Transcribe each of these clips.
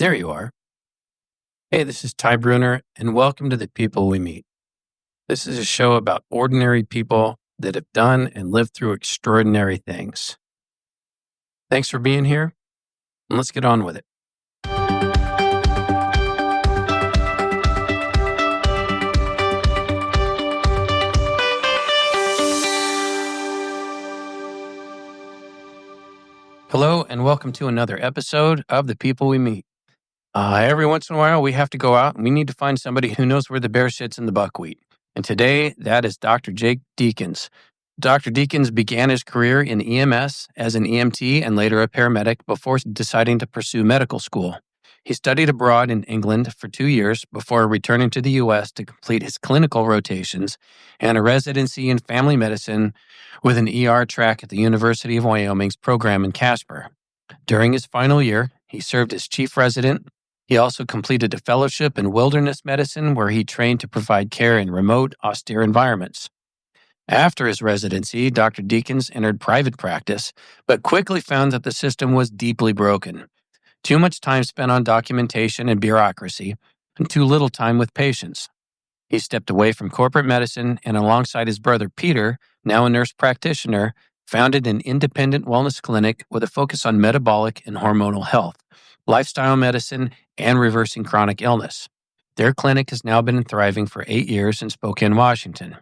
There you are. Hey, this is Ty Bruner, and welcome to The People We Meet. This is a show about ordinary people that have done and lived through extraordinary things. Thanks for being here, and let's get on with it. Hello, and welcome to another episode of The People We Meet. Every once in a while, we have to go out and we need to find somebody who knows where the bear sits in the buckwheat. And today, that is Dr. Jake Deakins. Dr. Deakins began his career in EMS as an EMT and later a paramedic before deciding to pursue medical school. He studied abroad in England for 2 years before returning to the U.S. to complete his clinical rotations and a residency in family medicine with an ER track at the University of Wyoming's program in Casper. During his final year, he served as chief resident. He also completed a fellowship in wilderness medicine where he trained to provide care in remote, austere environments. After his residency, Dr. Deakins entered private practice, but quickly found that the system was deeply broken. Too much time spent on documentation and bureaucracy, and too little time with patients. He stepped away from corporate medicine and alongside his brother Peter, now a nurse practitioner, founded an independent wellness clinic with a focus on metabolic and hormonal health, lifestyle medicine, and reversing chronic illness. Their clinic has now been thriving for 8 years in Spokane, Washington.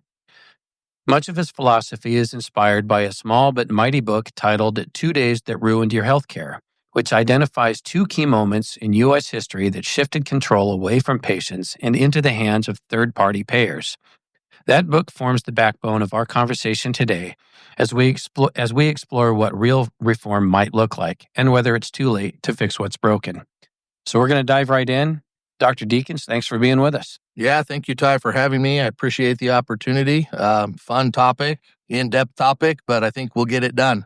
Much of his philosophy is inspired by a small but mighty book titled 2 Days That Ruined Your Healthcare, which identifies 2 key moments in U.S. history that shifted control away from patients and into the hands of third-party payers. That book forms the backbone of our conversation today as we explore what real reform might look like and whether it's too late to fix what's broken. So we're going to dive right in. Dr. Deakins, thanks for being with us. Yeah, thank you, Ty, for having me. I appreciate the opportunity. Fun topic, in-depth topic, but I think we'll get it done.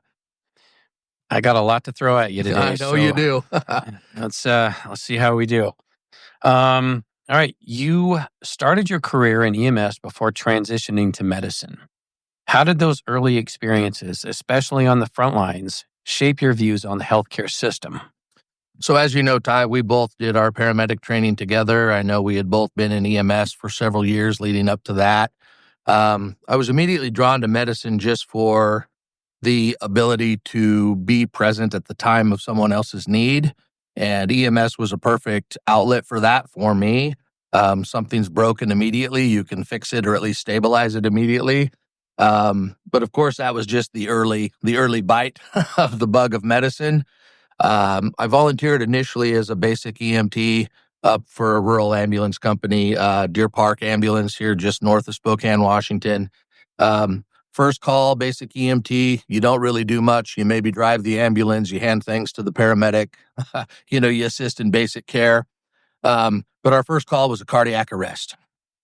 I got a lot to throw at you today. I know you do. Let's see how we do. All right, you started your career in EMS before transitioning to medicine. How did those early experiences, especially on the front lines, shape your views on the healthcare system? So as you know, Ty, we both did our paramedic training together. I know we had both been in EMS for several years leading up to that. I was immediately drawn to medicine just for the ability to be present at the time of someone else's need. And EMS was a perfect outlet for that for me. Something's broken immediately. You can fix it or at least stabilize it immediately. But of course, that was just the early bite of the bug of medicine. I volunteered initially as a basic EMT up for a rural ambulance company, Deer Park Ambulance here just north of Spokane, Washington. First call, basic EMT, you don't really do much. You maybe drive the ambulance, you hand things to the paramedic, you assist in basic care. But our first call was a cardiac arrest,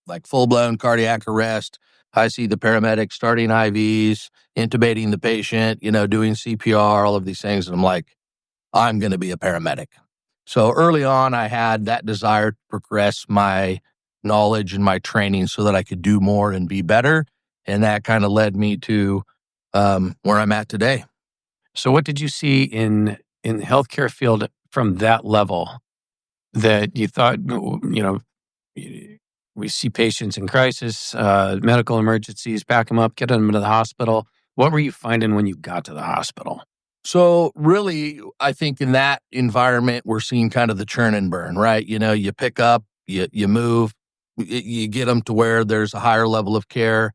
like full-blown cardiac arrest. I see the paramedic starting IVs, intubating the patient, doing CPR, all of these things. And I'm like, I'm going to be a paramedic. So early on, I had that desire to progress my knowledge and my training so that I could do more and be better. And that kind of led me to where I'm at today. So what did you see in the healthcare field from that level that you thought, we see patients in crisis, medical emergencies, pack them up, get them to the hospital. What were you finding when you got to the hospital? So really, I think in that environment, we're seeing kind of the churn and burn, right? You pick up, you move, you get them to where there's a higher level of care.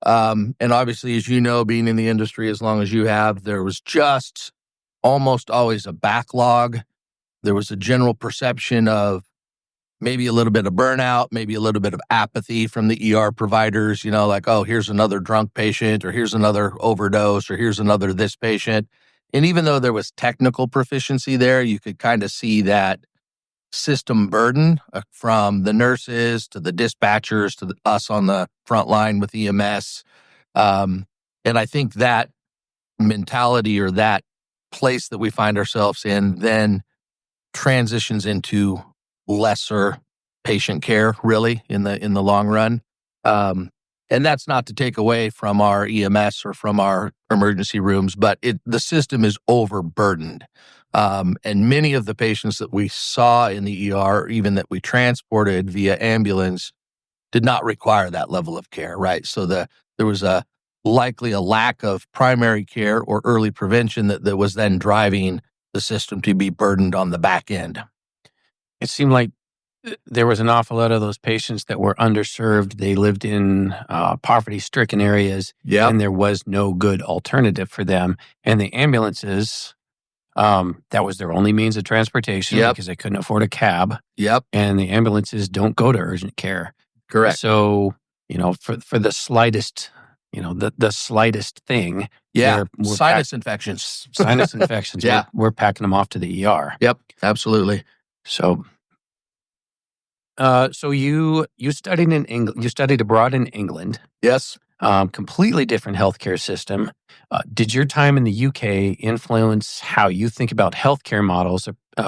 And obviously, as you know, being in the industry as long as you have, there was just almost always a backlog. There was a general perception of maybe a little bit of burnout, maybe a little bit of apathy from the ER providers, like, oh, here's another drunk patient, or here's another overdose, or here's another this patient. And even though there was technical proficiency there, you could kind of see that system burden from the nurses to the dispatchers to us on the front line with EMS. And I think that mentality or that place that we find ourselves in then transitions into lesser patient care, really, in the long run. And that's not to take away from our EMS or from our emergency rooms, but the system is overburdened And many of the patients that we saw in the ER, even that we transported via ambulance, did not require that level of care, right? So there was likely a lack of primary care or early prevention that was then driving the system to be burdened on the back end. It seemed like there was an awful lot of those patients that were underserved. They lived in poverty-stricken areas, and there was no good alternative for them. And the ambulances, that was their only means of transportation because they couldn't afford a cab. And the ambulances don't go to urgent care. Correct. So, for the slightest, the slightest thing. Sinus infections. Sinus infections. We're packing them off to the ER. Yep, absolutely. So you studied in England. You studied abroad in England. Yes. Completely different healthcare system. Did your time in the UK influence how you think about healthcare models,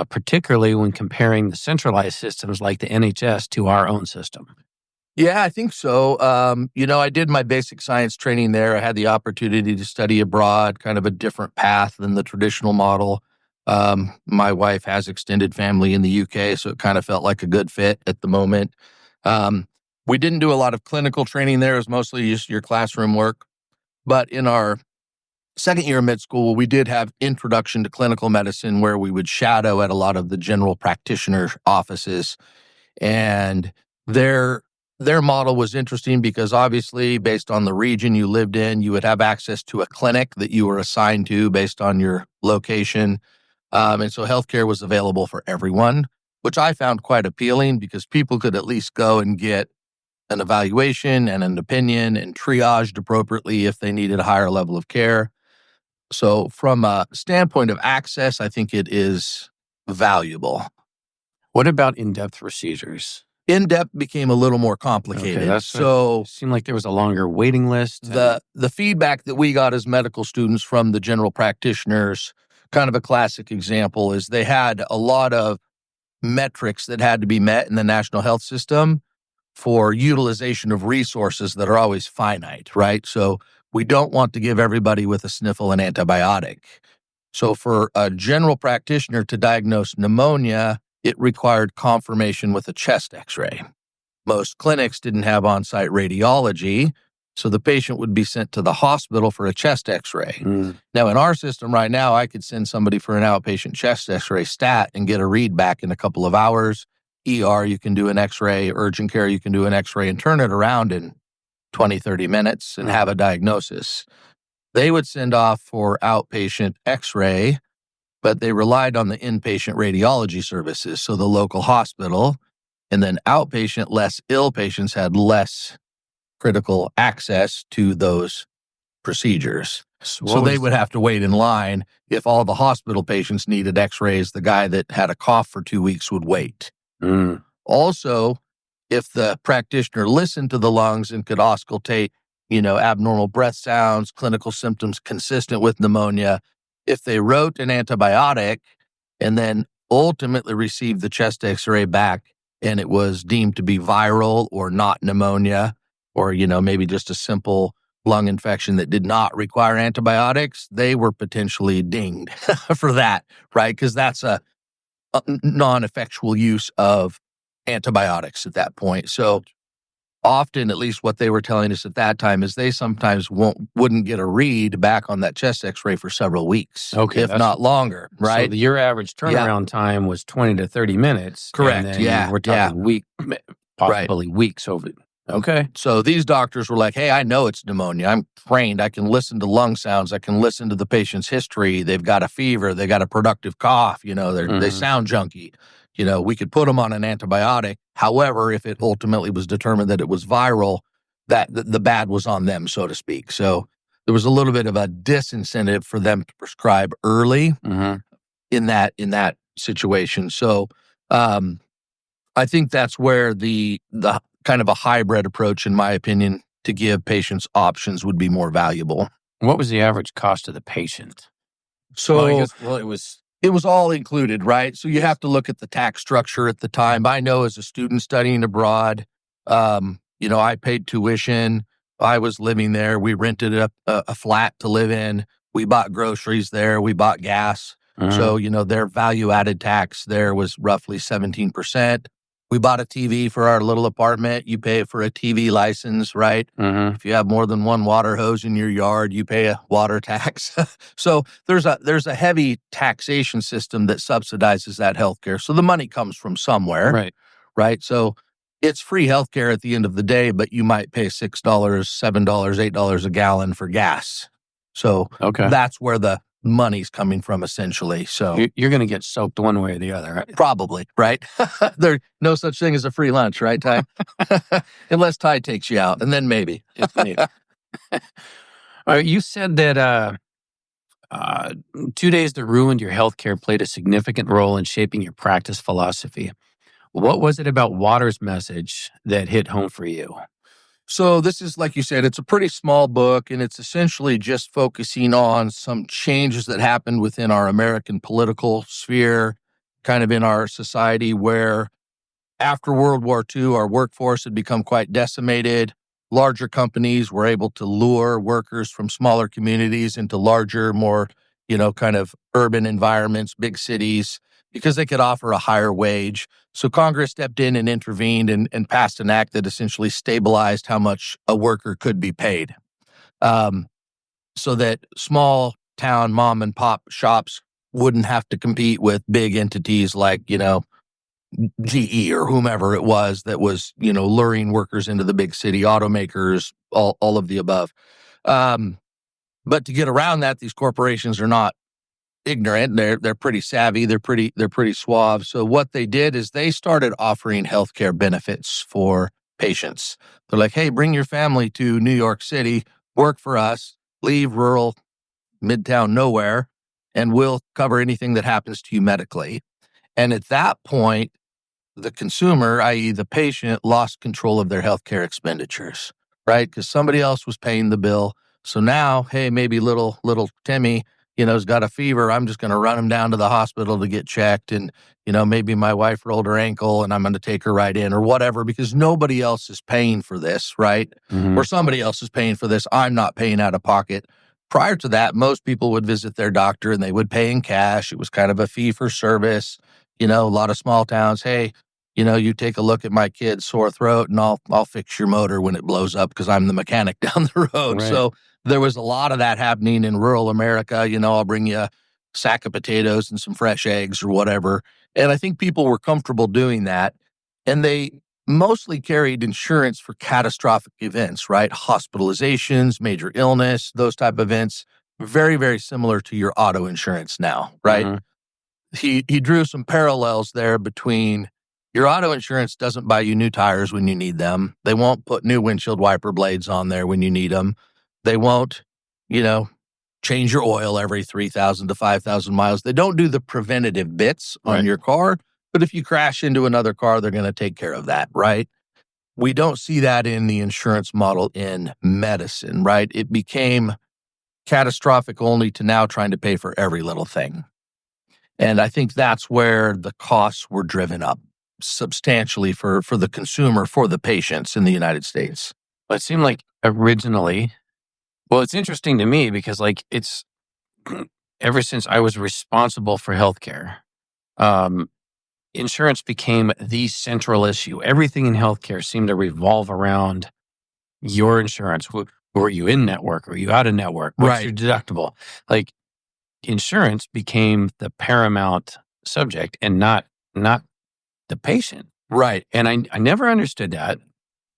particularly when comparing the centralized systems like the NHS to our own system? Yeah, I think so. I did my basic science training there. I had the opportunity to study abroad, kind of a different path than the traditional model. My wife has extended family in the UK, so it kind of felt like a good fit at the moment. We didn't do a lot of clinical training there. It was mostly just your classroom work. But in our second year of med school, we did have introduction to clinical medicine where we would shadow at a lot of the general practitioner offices. And their model was interesting because obviously based on the region you lived in, you would have access to a clinic that you were assigned to based on your location. And so healthcare was available for everyone, which I found quite appealing because people could at least go and get an evaluation and an opinion and triaged appropriately if they needed a higher level of care. So from a standpoint of access, I think it is valuable. What about in-depth procedures? In-depth became a little more complicated. Okay, it seemed like there was a longer waiting list. The feedback that we got as medical students from the general practitioners, kind of a classic example, is they had a lot of metrics that had to be met in the national health system for utilization of resources that are always finite, right? So we don't want to give everybody with a sniffle an antibiotic. So for a general practitioner to diagnose pneumonia, it required confirmation with a chest x-ray. Most clinics didn't have on-site radiology, so the patient would be sent to the hospital for a chest x-ray. Now, in our system right now, I could send somebody for an outpatient chest x-ray stat and get a read back in a couple of hours. ER, you can do an x-ray. Urgent care, you can do an x-ray and turn it around in 20, 30 minutes and have a diagnosis. They would send off for outpatient x-ray, but they relied on the inpatient radiology services, so the local hospital, and then outpatient, less ill patients had less critical access to those procedures. So they would have to wait in line. If all the hospital patients needed x-rays, the guy that had a cough for 2 weeks would wait. Also, if the practitioner listened to the lungs and could auscultate, abnormal breath sounds, clinical symptoms consistent with pneumonia, if they wrote an antibiotic and then ultimately received the chest x-ray back and it was deemed to be viral or not pneumonia, or, maybe just a simple lung infection that did not require antibiotics, they were potentially dinged for that, right? Because that's a non-effectual use of antibiotics at that point. So often, at least what they were telling us at that time, is they sometimes wouldn't get a read back on that chest x-ray for several weeks, if not longer, right? So your average turnaround time was 20 to 30 minutes. Correct, And then we're talking possibly weeks over. Okay. So these doctors were like, hey, I know it's pneumonia. I'm trained. I can listen to lung sounds. I can listen to the patient's history. They've got a fever. They got a productive cough. They sound junky. We could put them on an antibiotic. However, if it ultimately was determined that it was viral, that the bad was on them, so to speak. So there was a little bit of a disincentive for them to prescribe early in that situation. So I think that's where the kind of a hybrid approach, in my opinion, to give patients options would be more valuable. What was the average cost to the patient? So it was all included, right? So you have to look at the tax structure at the time. I know as a student studying abroad, I paid tuition. I was living there. We rented a flat to live in. We bought groceries there. We bought gas. So, their value added tax there was roughly 17%. We bought a TV for our little apartment. You pay for a TV license, right? If you have more than one water hose in your yard, you pay a water tax. So there's a heavy taxation system that subsidizes that healthcare. So the money comes from somewhere, right? So it's free healthcare at the end of the day, but you might pay $6, $7, $8 a gallon for gas. So that's where the money's coming from, essentially. So you're going to get soaked one way or the other, right? Probably, right? There's no such thing as a free lunch, right, Ty? Unless Ty takes you out, and then maybe. You said that 2 days that ruined your healthcare played a significant role in shaping your practice philosophy. What was it about water's message that hit home for you? So this is, like you said, it's a pretty small book, and it's essentially just focusing on some changes that happened within our American political sphere, kind of in our society, where after World War II, our workforce had become quite decimated. Larger companies were able to lure workers from smaller communities into larger, more, kind of urban environments, big cities, because they could offer a higher wage. So Congress stepped in and intervened and passed an act that essentially stabilized how much a worker could be paid, so that small town mom and pop shops wouldn't have to compete with big entities like, GE or whomever it was that was, luring workers into the big city, automakers, all of the above. But to get around that, these corporations are not ignorant. They're pretty savvy. They're pretty suave. So what they did is they started offering healthcare benefits for patients. They're like, hey, bring your family to New York City, work for us, leave rural midtown nowhere, and we'll cover anything that happens to you medically. And at that point, the consumer, i.e. the patient, lost control of their healthcare expenditures, right? Because somebody else was paying the bill. So now, hey, maybe little Timmy, has got a fever. I'm just going to run him down to the hospital to get checked. And, maybe my wife rolled her ankle and I'm going to take her right in or whatever, because nobody else is paying for this, right? Or somebody else is paying for this. I'm not paying out of pocket. Prior to that, most people would visit their doctor and they would pay in cash. It was kind of a fee for service. A lot of small towns, hey, you take a look at my kid's sore throat and I'll fix your motor when it blows up because I'm the mechanic down the road. Right. So there was a lot of that happening in rural America. I'll bring you a sack of potatoes and some fresh eggs or whatever. And I think people were comfortable doing that. And they mostly carried insurance for catastrophic events, right? Hospitalizations, major illness, those type of events. Very, very similar to your auto insurance now, right? He drew some parallels there between your auto insurance doesn't buy you new tires when you need them. They won't put new windshield wiper blades on there when you need them. They won't, change your oil every 3,000 to 5,000 miles. They don't do the preventative bits on your car, but if you crash into another car, they're going to take care of that, right? We don't see that in the insurance model in medicine, right? It became catastrophic only to now trying to pay for every little thing. And I think that's where the costs were driven up substantially for the consumer, for the patients in the United States. Well, it seemed like originally, it's interesting to me because it's ever since I was responsible for healthcare, insurance became the central issue. Everything in healthcare seemed to revolve around your insurance. Were you in network? Were you out of network? What's your deductible? Insurance became the paramount subject and not the patient. Right. And I never understood that.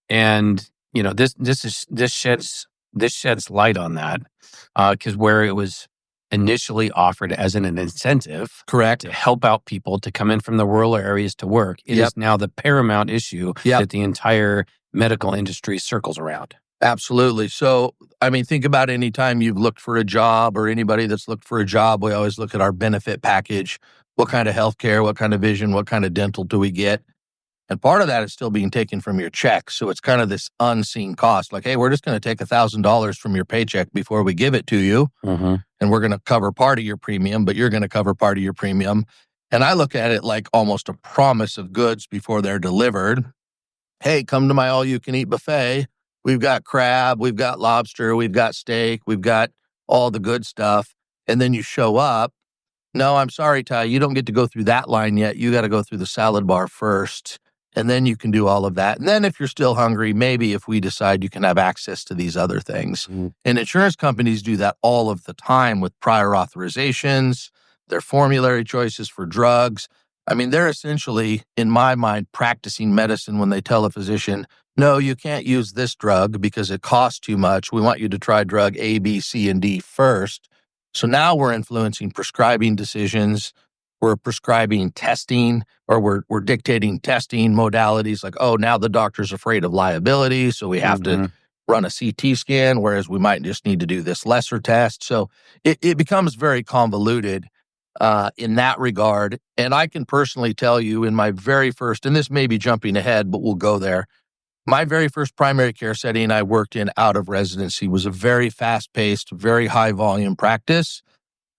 And, this sheds light on that because where it was initially offered as an incentive, correct, to help out people to come in from the rural areas to work, it is now the paramount issue that the entire medical industry circles around. Absolutely. So, think about any time you've looked for a job or anybody that's looked for a job, we always look at our benefit package. What kind of healthcare, what kind of vision, what kind of dental do we get? And part of that is still being taken from your check. So it's kind of this unseen cost. Like, hey, we're just going to take $1,000 from your paycheck before we give it to you. And we're going to cover part of your premium, but you're going to cover part of your premium. And I look at it like almost a promise of goods before they're delivered. Hey, come to my all-you-can-eat buffet. We've got crab, we've got lobster, we've got steak, we've got all the good stuff. And then you show up, No, I'm sorry, Ty, you don't get to go through that line yet. You got to go through the salad bar first, and then you can do all of that. And then if you're still hungry, maybe if we decide you can have access to these other things. And insurance companies do that all of the time with prior authorizations, their formulary choices for drugs. I mean, they're essentially, in my mind, practicing medicine when they tell a physician, no, you can't use this drug because it costs too much. We want you to try drug A, B, C, and D first. So now we're influencing prescribing decisions. We're prescribing testing, or we're dictating testing modalities like, oh, now the doctor's afraid of liability, so we have to run a CT scan, whereas we might just need to do this lesser test. So it becomes very convoluted in that regard. And I can personally tell you in my very first, and this may be jumping ahead, but we'll go there. My very first primary care setting I worked in out of residency was a very fast-paced, very high-volume practice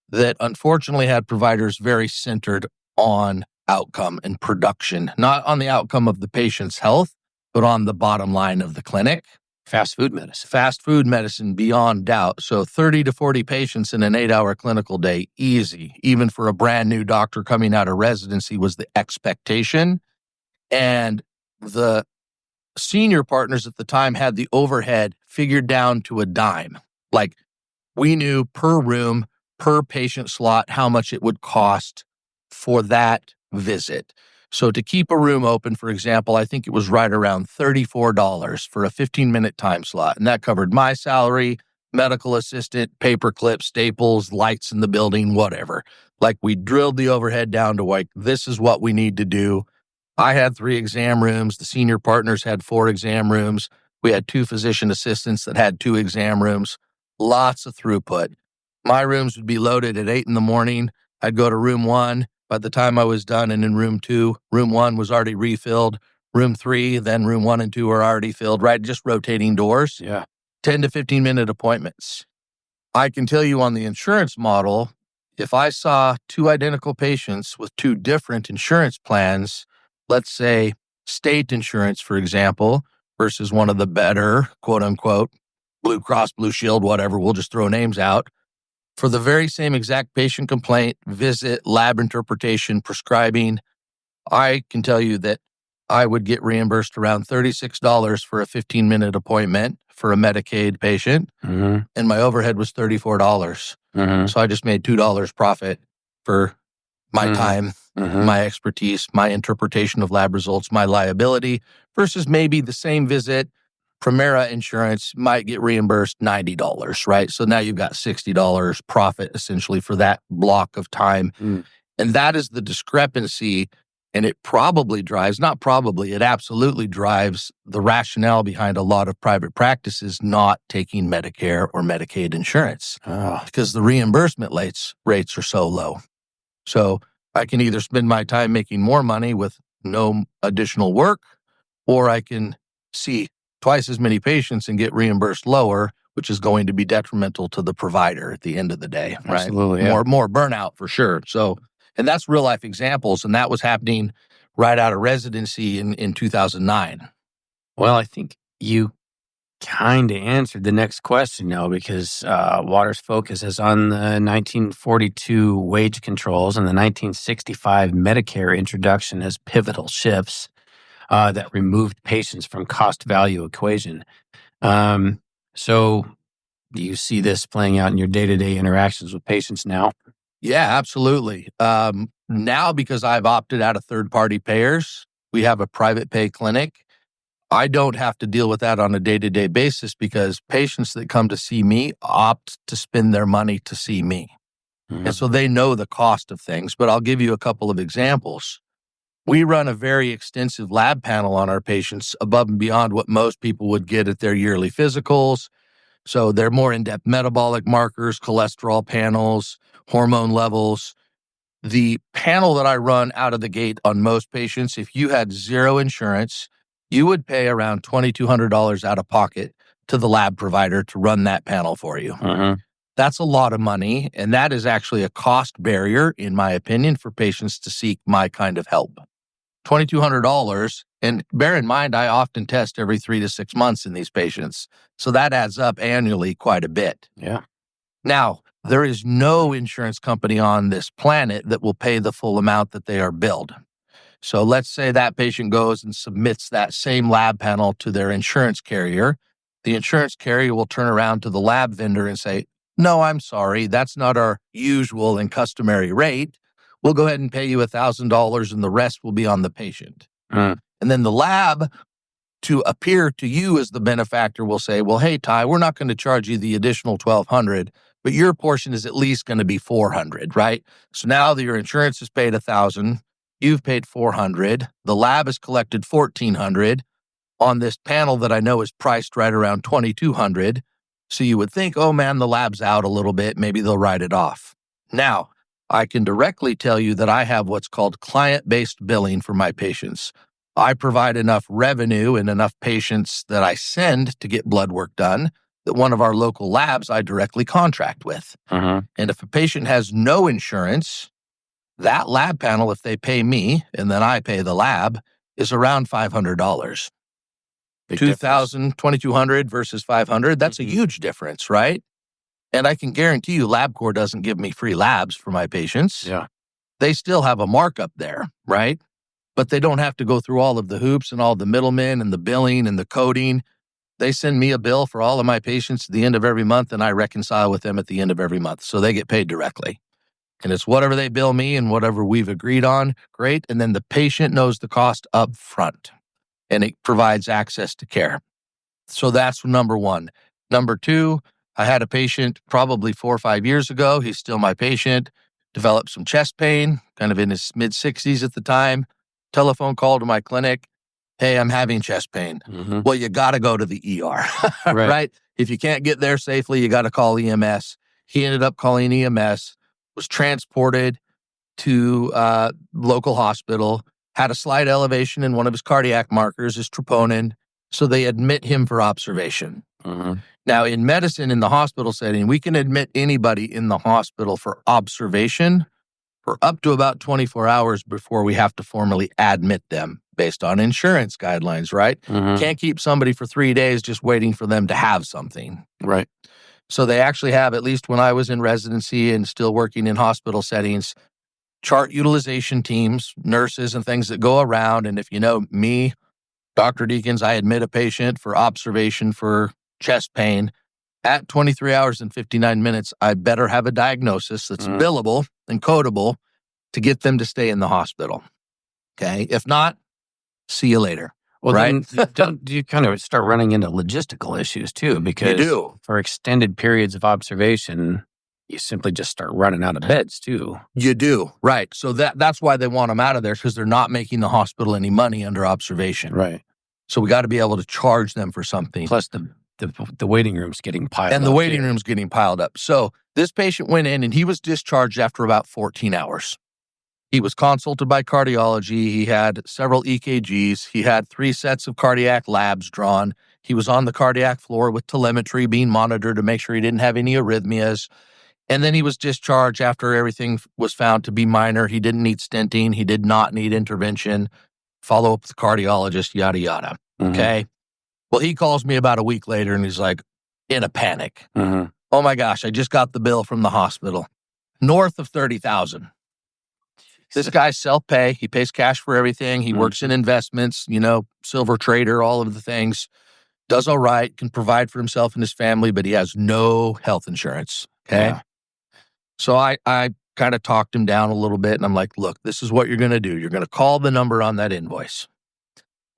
that unfortunately had providers very centered on outcome and production, not on the outcome of the patient's health, but on the bottom line of the clinic. Fast food medicine. Fast food medicine, beyond doubt. So 30 to 40 patients in an 8-hour clinical day, easy. Even for a brand new doctor coming out of residency was the expectation. And the senior partners at the time had the overhead figured down to a dime. Like, we knew per room, per patient slot, how much it would cost for that visit. So to keep a room open, for example, I think it was right around $34 for a 15-minute time slot. And that covered my salary, medical assistant, paperclip, staples, lights in the building, whatever. Like, we drilled the overhead down to like, this is what we need to do. I had 3 exam rooms. The senior partners had 4 exam rooms. We had 2 physician assistants that had 2 exam rooms. Lots of throughput. My rooms would be loaded at 8 in the morning. I'd go to room 1. By the time I was done and in room 2, room 1 was already refilled. Room 3, then room 1 and 2 were already filled, right? Just rotating doors. Yeah. 10 to 15-minute appointments. I can tell you on the insurance model, if I saw 2 identical patients with 2 different insurance plans, let's say state insurance, for example, versus one of the better, quote unquote, Blue Cross, Blue Shield, whatever, we'll just throw names out. For the very same exact patient complaint, visit, lab interpretation, prescribing, I can tell you that I would get reimbursed around $36 for a 15-minute appointment for a Medicaid patient, and my overhead was $34. So I just made $2 profit for my time, my expertise, my interpretation of lab results, my liability, versus maybe the same visit, Primera Insurance might get reimbursed $90, right? So now you've got $60 profit essentially for that block of time. And that is the discrepancy. And it probably drives, not probably, it absolutely drives the rationale behind a lot of private practices not taking Medicare or Medicaid insurance because the reimbursement rates are so low. So I can either spend my time making more money with no additional work, or I can see twice as many patients and get reimbursed lower, which is going to be detrimental to the provider at the end of the day, right? Absolutely, yeah. More burnout for sure. So, and that's real life examples, and that was happening right out of residency in 2009. Well, I think you kind of answered the next question now, because Waters' focus is on the 1942 wage controls and the 1965 Medicare introduction as pivotal shifts that removed patients from cost-value equation. So do you see this playing out in your day-to-day interactions with patients now? Yeah, absolutely. Now, because I've opted out of third-party payers, we have a private pay clinic. I don't have to deal with that on a day-to-day basis because patients that come to see me opt to spend their money to see me. And so they know the cost of things. But I'll give you a couple of examples. We run a very extensive lab panel on our patients above and beyond what most people would get at their yearly physicals. So they're more in-depth metabolic markers, cholesterol panels, hormone levels. The panel that I run out of the gate on most patients, if you had zero insurance, you would pay around $2,200 out of pocket to the lab provider to run that panel for you. That's a lot of money, and that is actually a cost barrier, in my opinion, for patients to seek my kind of help. $2,200, and bear in mind, I often test every 3 to 6 months in these patients, so that adds up annually quite a bit. Yeah. Now, There is no insurance company on this planet that will pay the full amount that they are billed. So let's say that patient goes and submits that same lab panel to their insurance carrier. The insurance carrier will turn around to the lab vendor and say, no, I'm sorry, that's not our usual and customary rate. We'll go ahead and pay you $1,000 and the rest will be on the patient. And then the lab, to appear to you as the benefactor, will say, well, hey, Ty, we're not going to charge you the additional $1,200, but your portion is at least going to be $400, right? So now that your insurance has paid $1,000, you've paid $400, the lab has collected $1,400 on this panel that I know is priced right around $2,200. So you would think, oh man, the lab's out a little bit, maybe they'll write it off. Now, I can directly tell you that I have what's called client-based billing for my patients. I provide enough revenue and enough patients that I send to get blood work done that one of our local labs I directly contract with. And if a patient has no insurance, that lab panel, if they pay me and then I pay the lab, is around $500. $2,000, $2,200 versus $500, that's a huge difference, right? And I can guarantee you LabCorp doesn't give me free labs for my patients. Yeah. They still have a markup there, right? But they don't have to go through all of the hoops and all the middlemen and the billing and the coding. They send me a bill for all of my patients at the end of every month, and I reconcile with them at the end of every month. So they get paid directly. And it's whatever they bill me and whatever we've agreed on, great. And then the patient knows the cost up front, and it provides access to care. So that's number one. Number two, I had a patient probably 4 or 5 years ago. He's still my patient, developed some chest pain, kind of in his mid-60s at the time. Telephone call to my clinic. Hey, I'm having chest pain. Well, you got to go to the ER, right? If you can't get there safely, you got to call EMS. He ended up calling EMS, was transported to local hospital, had a slight elevation in one of his cardiac markers, his troponin, so they admit him for observation. Now, in medicine, in the hospital setting, we can admit anybody in the hospital for observation for up to about 24 hours before we have to formally admit them based on insurance guidelines, right? Can't keep somebody for 3 days just waiting for them to have something. Right. So they actually have, at least when I was in residency and still working in hospital settings, chart utilization teams, nurses and things that go around. And if you know me, Dr. Deakins, I admit a patient for observation for chest pain. At 23 hours and 59 minutes, I better have a diagnosis that's billable and codable to get them to stay in the hospital. Okay. If not, see you later. Well, right? then you kind of start running into logistical issues too, because You do. for extended periods of observation, you simply just start running out of beds too. You do. Right. So that's why they want them out of there, because they're not making the hospital any money under observation. Right. So we got to be able to charge them for something. Plus the waiting room's getting piled up. And the waiting room's getting piled up. So this patient went in and he was discharged after about 14 hours. He was consulted by cardiology. He had several EKGs. He had 3 sets of cardiac labs drawn. He was on the cardiac floor with telemetry being monitored to make sure he didn't have any arrhythmias. And then he was discharged after everything was found to be minor. He didn't need stenting. He did not need intervention. Follow up with the cardiologist, yada, yada. Okay. Well, he calls me about a week later and he's like, in a panic. Oh my gosh, I just got the bill from the hospital. North of $30,000. This guy's self-pay. He pays cash for everything. He works in investments, silver trader, all of the things. Does all right, can provide for himself and his family, but he has no health insurance. Okay. Yeah. So I kind of talked him down a little bit and I'm like, look, this is what you're going to do. You're going to call the number on that invoice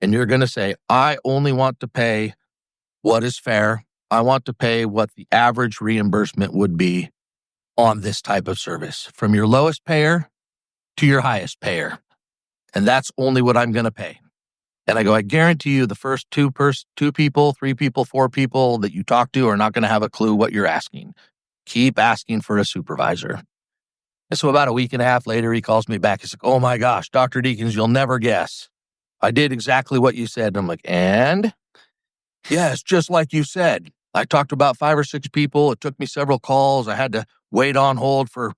and you're going to say, I only want to pay what is fair. I want to pay what the average reimbursement would be on this type of service, from your lowest payer to your highest payer. And that's only what I'm going to pay. And I go, I guarantee you the first 2 people, 3 people, 4 people that you talk to are not going to have a clue what you're asking. Keep asking for a supervisor. And so about a week and a half later, he calls me back. He's like, oh my gosh, Dr. Deakins, you'll never guess. I did exactly what you said. And I'm like, and? Yeah, it's just like you said. I talked to about 5 or 6 people. It took me several calls. I had to wait on hold for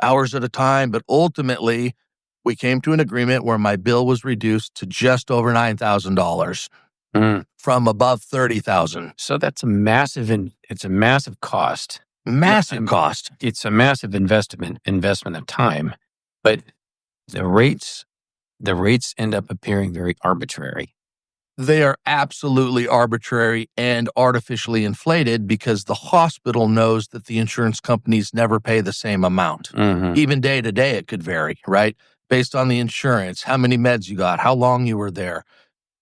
hours at a time. But ultimately, we came to an agreement where my bill was reduced to just over $9,000 from above $30,000. So that's a massive cost. Massive cost. It's a massive investment of time, but the rates end up appearing very arbitrary. They are absolutely arbitrary and artificially inflated because the hospital knows that the insurance companies never pay the same amount. Mm-hmm. Even day to day, it could vary, right? Based on the insurance, how many meds you got, how long you were there.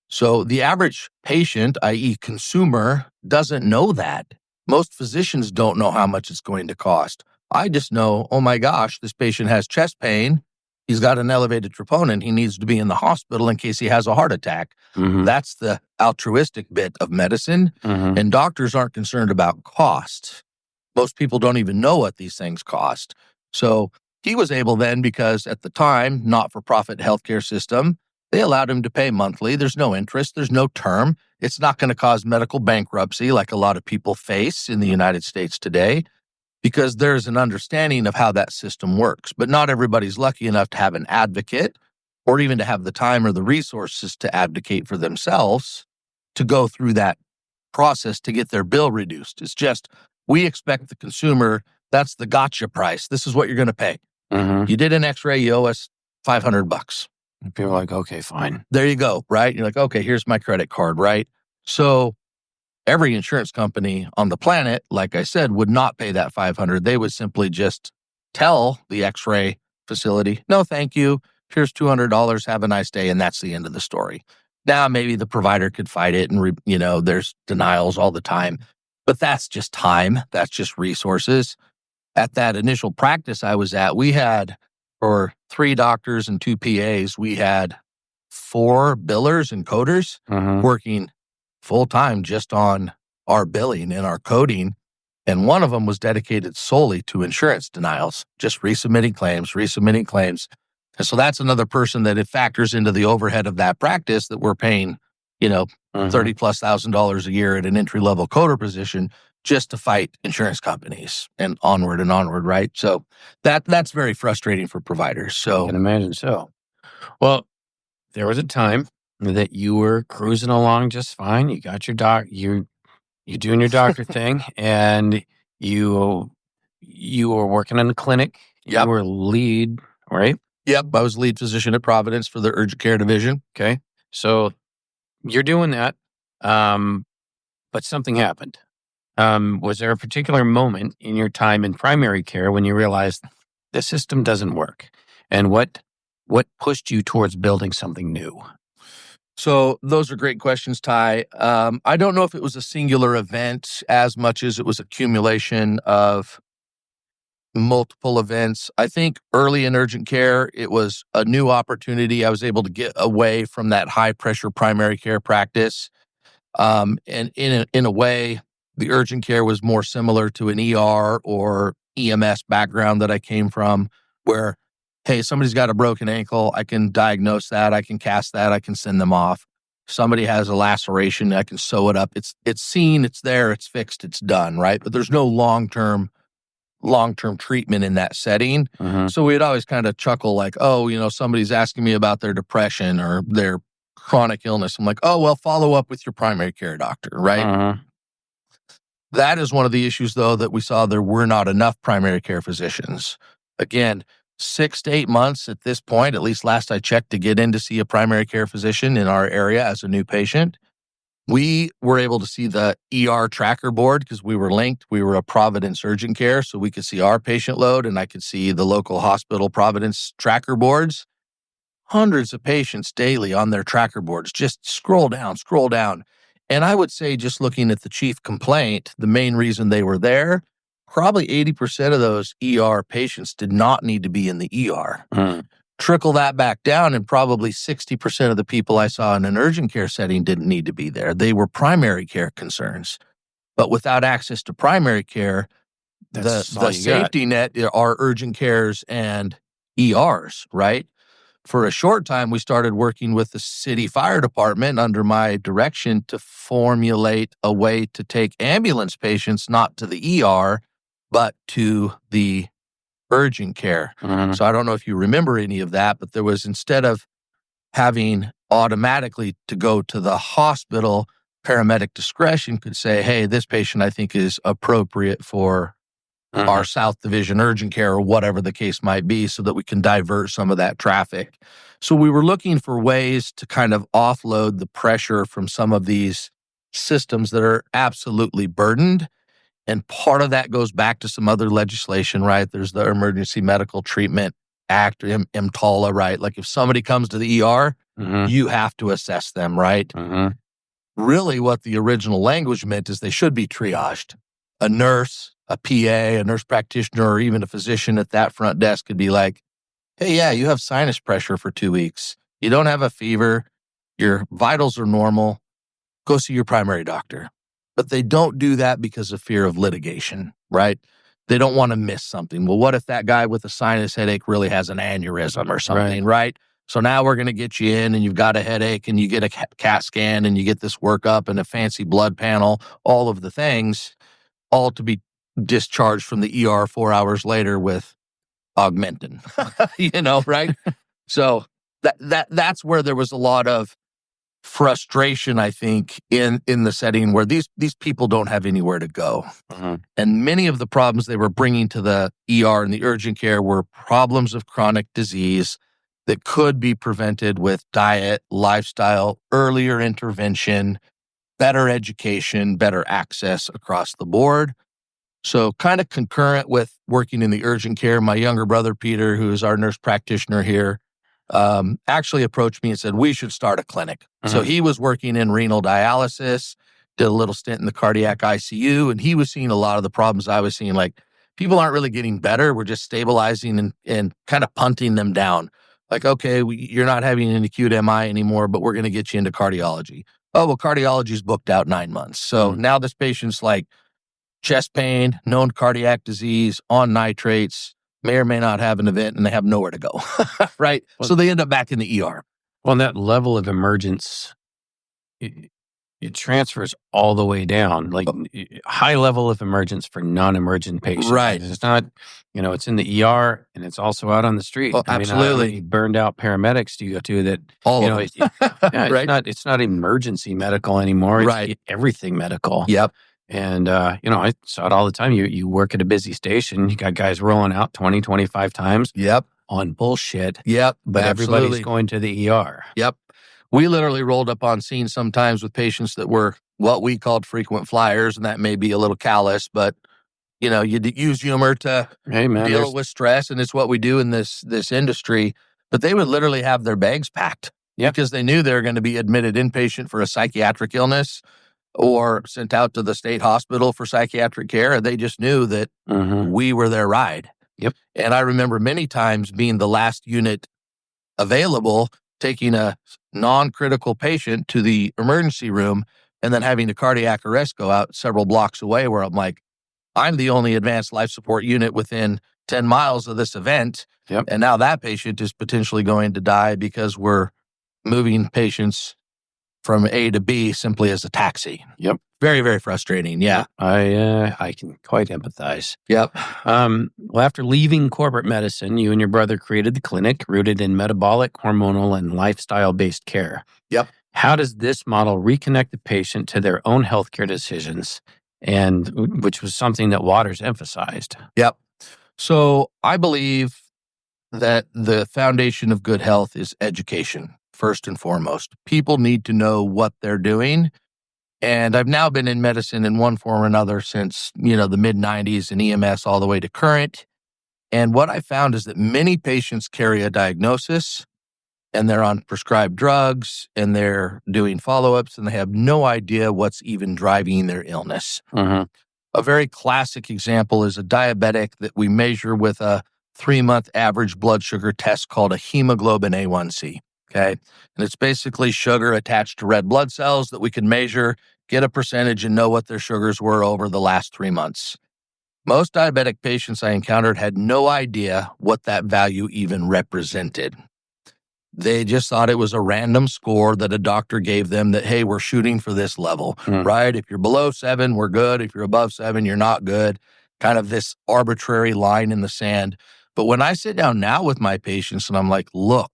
So the average patient, i.e. consumer, doesn't know that. Most physicians don't know how much it's going to cost. I just know, oh my gosh, this patient has chest pain. He's got an elevated troponin. He needs to be in the hospital in case he has a heart attack. Mm-hmm. That's the altruistic bit of medicine. Mm-hmm. And doctors aren't concerned about cost. Most people don't even know what these things cost. So he was able then, because at the time, not-for-profit healthcare system, they allowed him to pay monthly. There's no interest. There's no term. It's not going to cause medical bankruptcy like a lot of people face in the United States today, because there's an understanding of how that system works. But not everybody's lucky enough to have an advocate or even to have the time or the resources to advocate for themselves to go through that process to get their bill reduced. It's just, we expect the consumer, that's the gotcha price. This is what you're going to pay. Mm-hmm. You did an x-ray, you owe us $500. People are like, okay, fine. There you go, right? You're like, okay, here's my credit card, right? So every insurance company on the planet, like I said, would not pay that $500. They would simply just tell the x-ray facility, no, thank you. Here's $200. Have a nice day. And that's the end of the story. Now, maybe the provider could fight it and, there's denials all the time, but that's just time. That's just resources. At that initial practice I was at, we had, for 3 doctors and 2 PAs, we had 4 billers and coders working full time just on our billing and our coding. And one of them was dedicated solely to insurance denials, just resubmitting claims. And so that's another person that it factors into the overhead of that practice that we're paying, $30,000+ a year at an entry-level coder position just to fight insurance companies and onward, right? So that's very frustrating for providers. So I can imagine so. Well, there was a time that you were cruising along just fine. You got your you doing your doctor thing, and you were working in a clinic. Yep. You were lead, right? Yep, I was lead physician at Providence for the urgent care division. Okay, so you're doing that, but something happened. Was there a particular moment in your time in primary care when you realized the system doesn't work? And what pushed you towards building something new? So those are great questions, Ty. I don't know if it was a singular event as much as it was accumulation of multiple events. I think early in urgent care, it was a new opportunity. I was able to get away from that high pressure primary care practice. And in a way, the urgent care was more similar to an ER or EMS background that I came from, where, hey, somebody's got a broken ankle. I can diagnose that. I can cast that. I can send them off. Somebody has a laceration. I can sew it up. It's seen. It's there. It's fixed. It's done. Right. But there's no long-term treatment in that setting. So we'd always kind of chuckle like, oh, somebody's asking me about their depression or their chronic illness. I'm like, oh, well, follow up with your primary care doctor. Right. That is one of the issues, though, that we saw. There were not enough primary care physicians. Again, 6 to 8 months at this point, at least last I checked, to get in to see a primary care physician in our area as a new patient. We were able to see the ER tracker board because we were linked. We were a Providence urgent care, so we could see our patient load, and I could see the local hospital Providence tracker boards. Hundreds of patients daily on their tracker boards. Just scroll down. And I would say, just looking at the chief complaint, the main reason they were there, probably 80% of those ER patients did not need to be in the ER. Trickle that back down, and probably 60% of the people I saw in an urgent care setting didn't need to be there. They were primary care concerns. But without access to primary care, the safety net are urgent cares and ERs, right? For a short time, we started working with the city fire department under my direction to formulate a way to take ambulance patients not to the ER, but to the urgent care. So I don't know if you remember any of that, but there was, instead of having automatically to go to the hospital, paramedic discretion could say, hey, this patient I think is appropriate for our South Division urgent care or whatever the case might be so that we can divert some of that traffic. So we were looking for ways to kind of offload the pressure from some of these systems that are absolutely burdened. And part of that goes back to some other legislation, right? There's the Emergency Medical Treatment Act, EMTALA, right? Like if somebody comes to the ER, you have to assess them, right? Really what the original language meant is they should be triaged. A nurse, a PA, a nurse practitioner, or even a physician at that front desk could be like, hey, yeah, you have sinus pressure for 2 weeks. You don't have a fever. Your vitals are normal. Go see your primary doctor. But they don't do that because of fear of litigation, right? They don't want to miss something. Well, what if that guy with a sinus headache really has an aneurysm or something, right? So now we're going to get you in and you've got a headache and you get a CAT scan and you get this workup and a fancy blood panel, all of the things, all to be discharged from the ER 4 hours later with Augmentin, right? So that's where there was a lot of frustration, I think, in the setting where these people don't have anywhere to go. And many of the problems they were bringing to the ER and the urgent care were problems of chronic disease that could be prevented with diet, lifestyle, earlier intervention, better education, better access across the board. So kind of concurrent with working in the urgent care, my younger brother, Peter, who is our nurse practitioner here, actually approached me and said, we should start a clinic. So he was working in renal dialysis, did a little stint in the cardiac ICU, and he was seeing a lot of the problems I was seeing. Like people aren't really getting better. We're just stabilizing and kind of punting them down. Like, okay, you're not having an acute MI anymore, but we're going to get you into cardiology. Oh, well, cardiology's booked out 9 months. So now this patient's like chest pain, known cardiac disease, on nitrates, may or may not have an event, and they have nowhere to go, right? Well, so they end up back in the ER. Well, and that level of emergence, it transfers all the way down, like high level of emergence for non-emergent patients. Right. It's not, it's in the ER and it's also out on the street. Oh, I mean, absolutely. how many burned out paramedics do you go to that, All of them. right? It's not emergency medical anymore. It's Right. everything medical. Yep. And, I saw it all the time. You work at a busy station, you got guys rolling out 20, 25 times Yep. on bullshit. Yep. But Absolutely. everybody's going to the ER. Yep. We literally rolled up on scene sometimes with patients that were what we called frequent flyers, and that may be a little callous, but you use humor to deal with stress, and it's what we do in this industry. But they would literally have their bags packed because they knew they were going to be admitted inpatient for a psychiatric illness or sent out to the state hospital for psychiatric care, and they just knew that we were their ride. Yep. And I remember many times being the last unit available, taking a non-critical patient to the emergency room and then having a cardiac arrest go out several blocks away, where I'm like, I'm the only advanced life support unit within 10 miles of this event. Yep. And now that patient is potentially going to die because we're moving patients from A to B simply as a taxi. Yep. Very, very frustrating. Yeah. I can quite empathize. Yep. Well, after leaving corporate medicine, you and your brother created the clinic rooted in metabolic, hormonal, and lifestyle-based care. Yep. How does this model reconnect the patient to their own healthcare decisions, and which was something that Waters emphasized? Yep. So I believe that the foundation of good health is education, first and foremost. People need to know what they're doing. And I've now been in medicine in one form or another since, the mid-90s and EMS all the way to current. And what I found is that many patients carry a diagnosis and they're on prescribed drugs and they're doing follow-ups and they have no idea what's even driving their illness. A very classic example is a diabetic that we measure with a 3-month average blood sugar test called a hemoglobin A1C. Okay. And it's basically sugar attached to red blood cells that we can measure, get a percentage, and know what their sugars were over the last 3 months. Most diabetic patients I encountered had no idea what that value even represented. They just thought it was a random score that a doctor gave them that, hey, we're shooting for this level, right? If you're below 7, we're good. If you're above 7, you're not good. Kind of this arbitrary line in the sand. But when I sit down now with my patients and I'm like, look,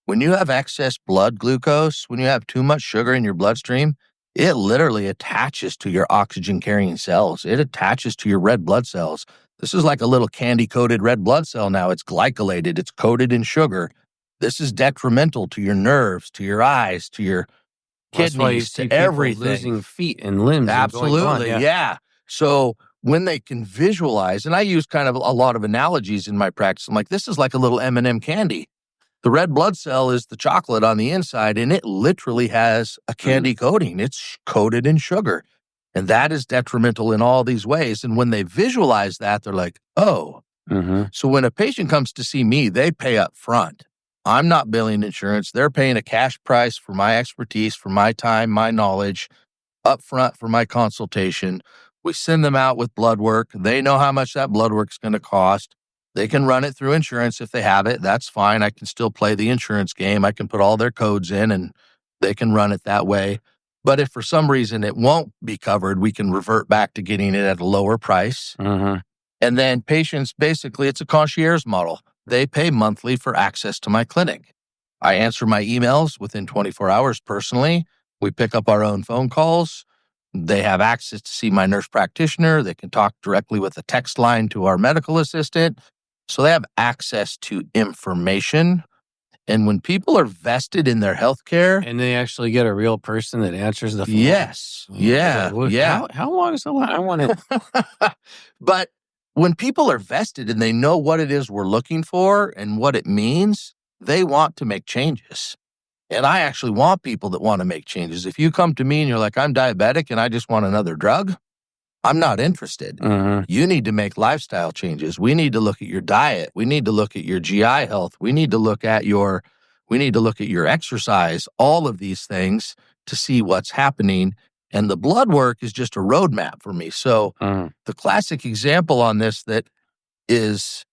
when you have excess blood glucose, when you have too much sugar in your bloodstream, it literally attaches to your oxygen-carrying cells. It attaches to your red blood cells. This is like a little candy-coated red blood cell now. It's glycolated. It's coated in sugar. This is detrimental to your nerves, to your eyes, to your That's why you kidneys, see to people everything. losing feet and limbs. Absolutely, And yeah. So when they can visualize, and I use kind of a lot of analogies in my practice. I'm like, this is like a little M&M candy. The red blood cell is the chocolate on the inside, and it literally has a candy coating. It's coated in sugar. And that is detrimental in all these ways. And when they visualize that, they're like, oh. So when a patient comes to see me, they pay up front. I'm not billing insurance. They're paying a cash price for my expertise, for my time, my knowledge, up front for my consultation. We send them out with blood work. They know how much that blood work is going to cost. They can run it through insurance if they have it. That's fine. I can still play the insurance game. I can put all their codes in and they can run it that way. But if for some reason it won't be covered, we can revert back to getting it at a lower price. And then patients, basically, it's a concierge model. They pay monthly for access to my clinic. I answer my emails within 24 hours personally. We pick up our own phone calls. They have access to see my nurse practitioner. They can talk directly with a text line to our medical assistant. So they have access to information. And when people are vested in their healthcare, and they actually get a real person that answers the phone. Yes. Yeah. How long is the line? I want to. But when people are vested and they know what it is we're looking for and what it means, they want to make changes. And I actually want people that want to make changes. If you come to me and you're like, I'm diabetic and I just want another drug, I'm not interested. You need to make lifestyle changes. We need to look at your diet. We need to look at your GI health. We need to look at your exercise, all of these things to see what's happening. And the blood work is just a roadmap for me. So the classic example on this that is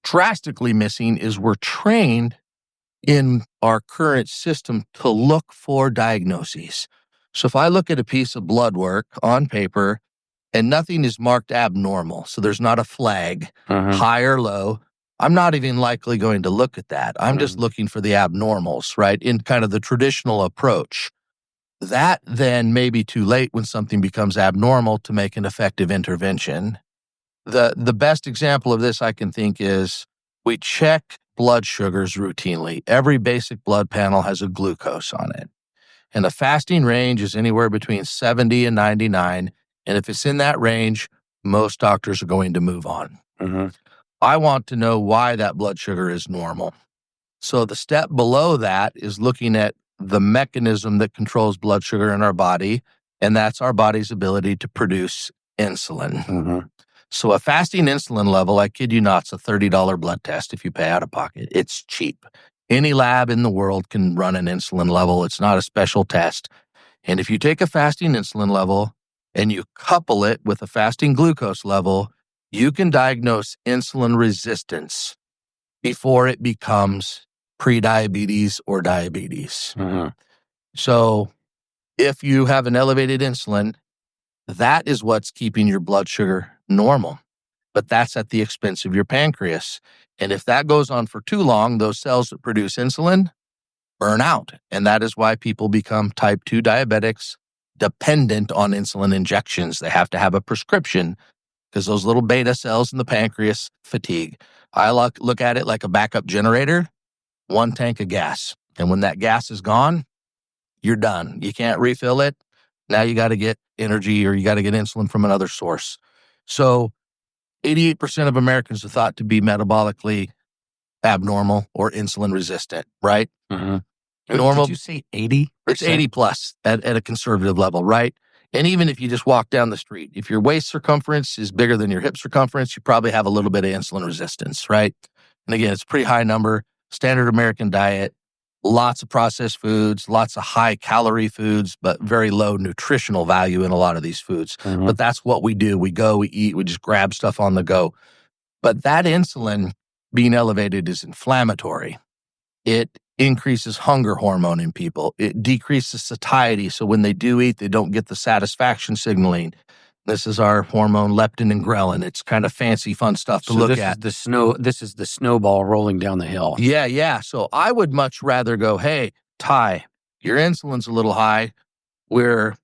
drastically missing is we're trained in our current system to look for diagnoses. So if I look at a piece of blood work on paper and nothing is marked abnormal, so there's not a flag, high or low, I'm not even likely going to look at that. I'm just looking for the abnormals, right, in kind of the traditional approach. That then may be too late when something becomes abnormal to make an effective intervention. The best example of this I can think is we check blood sugars routinely. Every basic blood panel has a glucose on it. And the fasting range is anywhere between 70 and 99. And if it's in that range, most doctors are going to move on. I want to know why that blood sugar is normal. So the step below that is looking at the mechanism that controls blood sugar in our body, and that's our body's ability to produce insulin. So a fasting insulin level, I kid you not, it's a $30 blood test if you pay out of pocket. It's cheap. Any lab in the world can run an insulin level. It's not a special test. And if you take a fasting insulin level and you couple it with a fasting glucose level, you can diagnose insulin resistance before it becomes prediabetes or diabetes. So if you have an elevated insulin, that is what's keeping your blood sugar normal. But that's at the expense of your pancreas. And if that goes on for too long, those cells that produce insulin burn out. And that is why people become type 2 diabetics dependent on insulin injections. They have to have a prescription because those little beta cells in the pancreas fatigue. I look at it like a backup generator, one tank of gas. And when that gas is gone, you're done. You can't refill it. Now you got to get energy or you got to get insulin from another source. So 88% of Americans are thought to be metabolically abnormal or insulin resistant, right? Normal. Did you say 80? It's 80 plus at a conservative level, right? And even if you just walk down the street, if your waist circumference is bigger than your hip circumference, you probably have a little bit of insulin resistance, right? And again, it's a pretty high number. Standard American diet, lots of processed foods, lots of high calorie foods, but very low nutritional value in a lot of these foods. But that's what we do. We go, we eat, we just grab stuff on the go. But that insulin being elevated is inflammatory. It increases hunger hormone in people. It decreases satiety. So when they do eat, they don't get the satisfaction signaling. This is our hormone leptin and ghrelin. It's kind of fancy, fun stuff to look at. This is the snowball rolling down the hill. Yeah. So I would much rather go, hey, Ty, your insulin's a little high. We're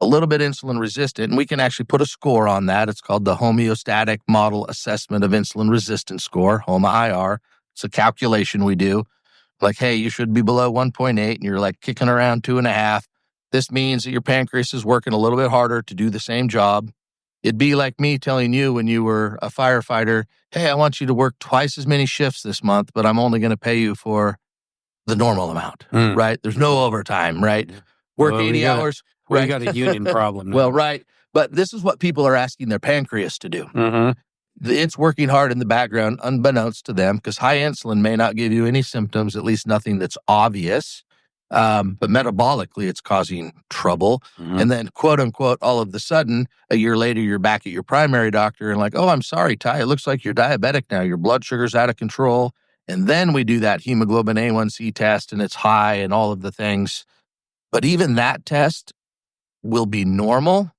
a little bit insulin resistant, and we can actually put a score on that. It's called the Homeostatic Model Assessment of Insulin Resistance Score, HOMA-IR. It's a calculation we do. Like, hey, you should be below 1.8, and you're like kicking around 2.5. This means that your pancreas is working a little bit harder to do the same job. It'd be like me telling you when you were a firefighter, hey, I want you to work twice as many shifts this month, but I'm only going to pay you for the normal amount, right? There's no overtime, right? Work 80 hours. We got a union problem now. Well, right. But this is what people are asking their pancreas to do. Mm-hmm. It's working hard in the background, unbeknownst to them, because high insulin may not give you any symptoms, at least nothing that's obvious. But metabolically, it's causing trouble. Mm-hmm. And then, quote unquote, all of the sudden, a year later, you're back at your primary doctor and like, oh, I'm sorry, Ty, it looks like you're diabetic now. Your blood sugar's out of control. And then we do that hemoglobin A1C test and it's high and all of the things. But even that test will be normal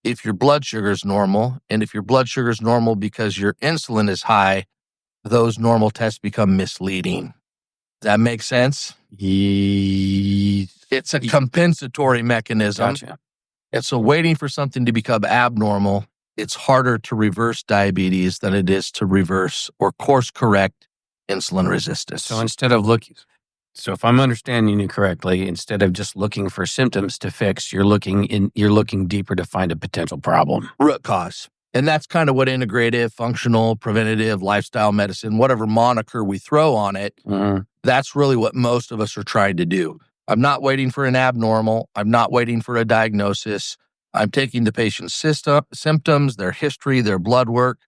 if your blood sugar is normal. And if your blood sugar is normal because your insulin is high, those normal tests become misleading. Does that make sense? It's a compensatory mechanism. Gotcha. And so waiting for something to become abnormal, it's harder to reverse diabetes than it is to reverse or course correct insulin resistance. So if I'm understanding you correctly, instead of just looking for symptoms to fix, you're looking deeper to find a potential problem. Root cause. And that's kind of what integrative, functional, preventative, lifestyle medicine, whatever moniker we throw on it, that's really what most of us are trying to do. I'm not waiting for an abnormal. I'm not waiting for a diagnosis. I'm taking the patient's symptoms, their history, their blood work,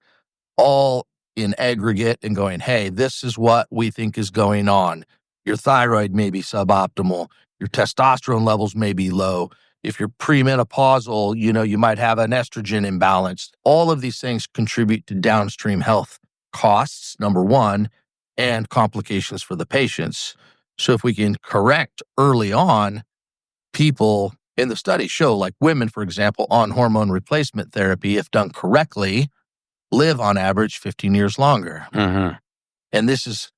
all in aggregate and going, hey, this is what we think is going on. Your thyroid may be suboptimal. Your testosterone levels may be low. If you're premenopausal, you might have an estrogen imbalance. All of these things contribute to downstream health costs, number one, and complications for the patients. So if we can correct early on, people in the studies show, like women, for example, on hormone replacement therapy, if done correctly, live on average 15 years longer. Mm-hmm. And this is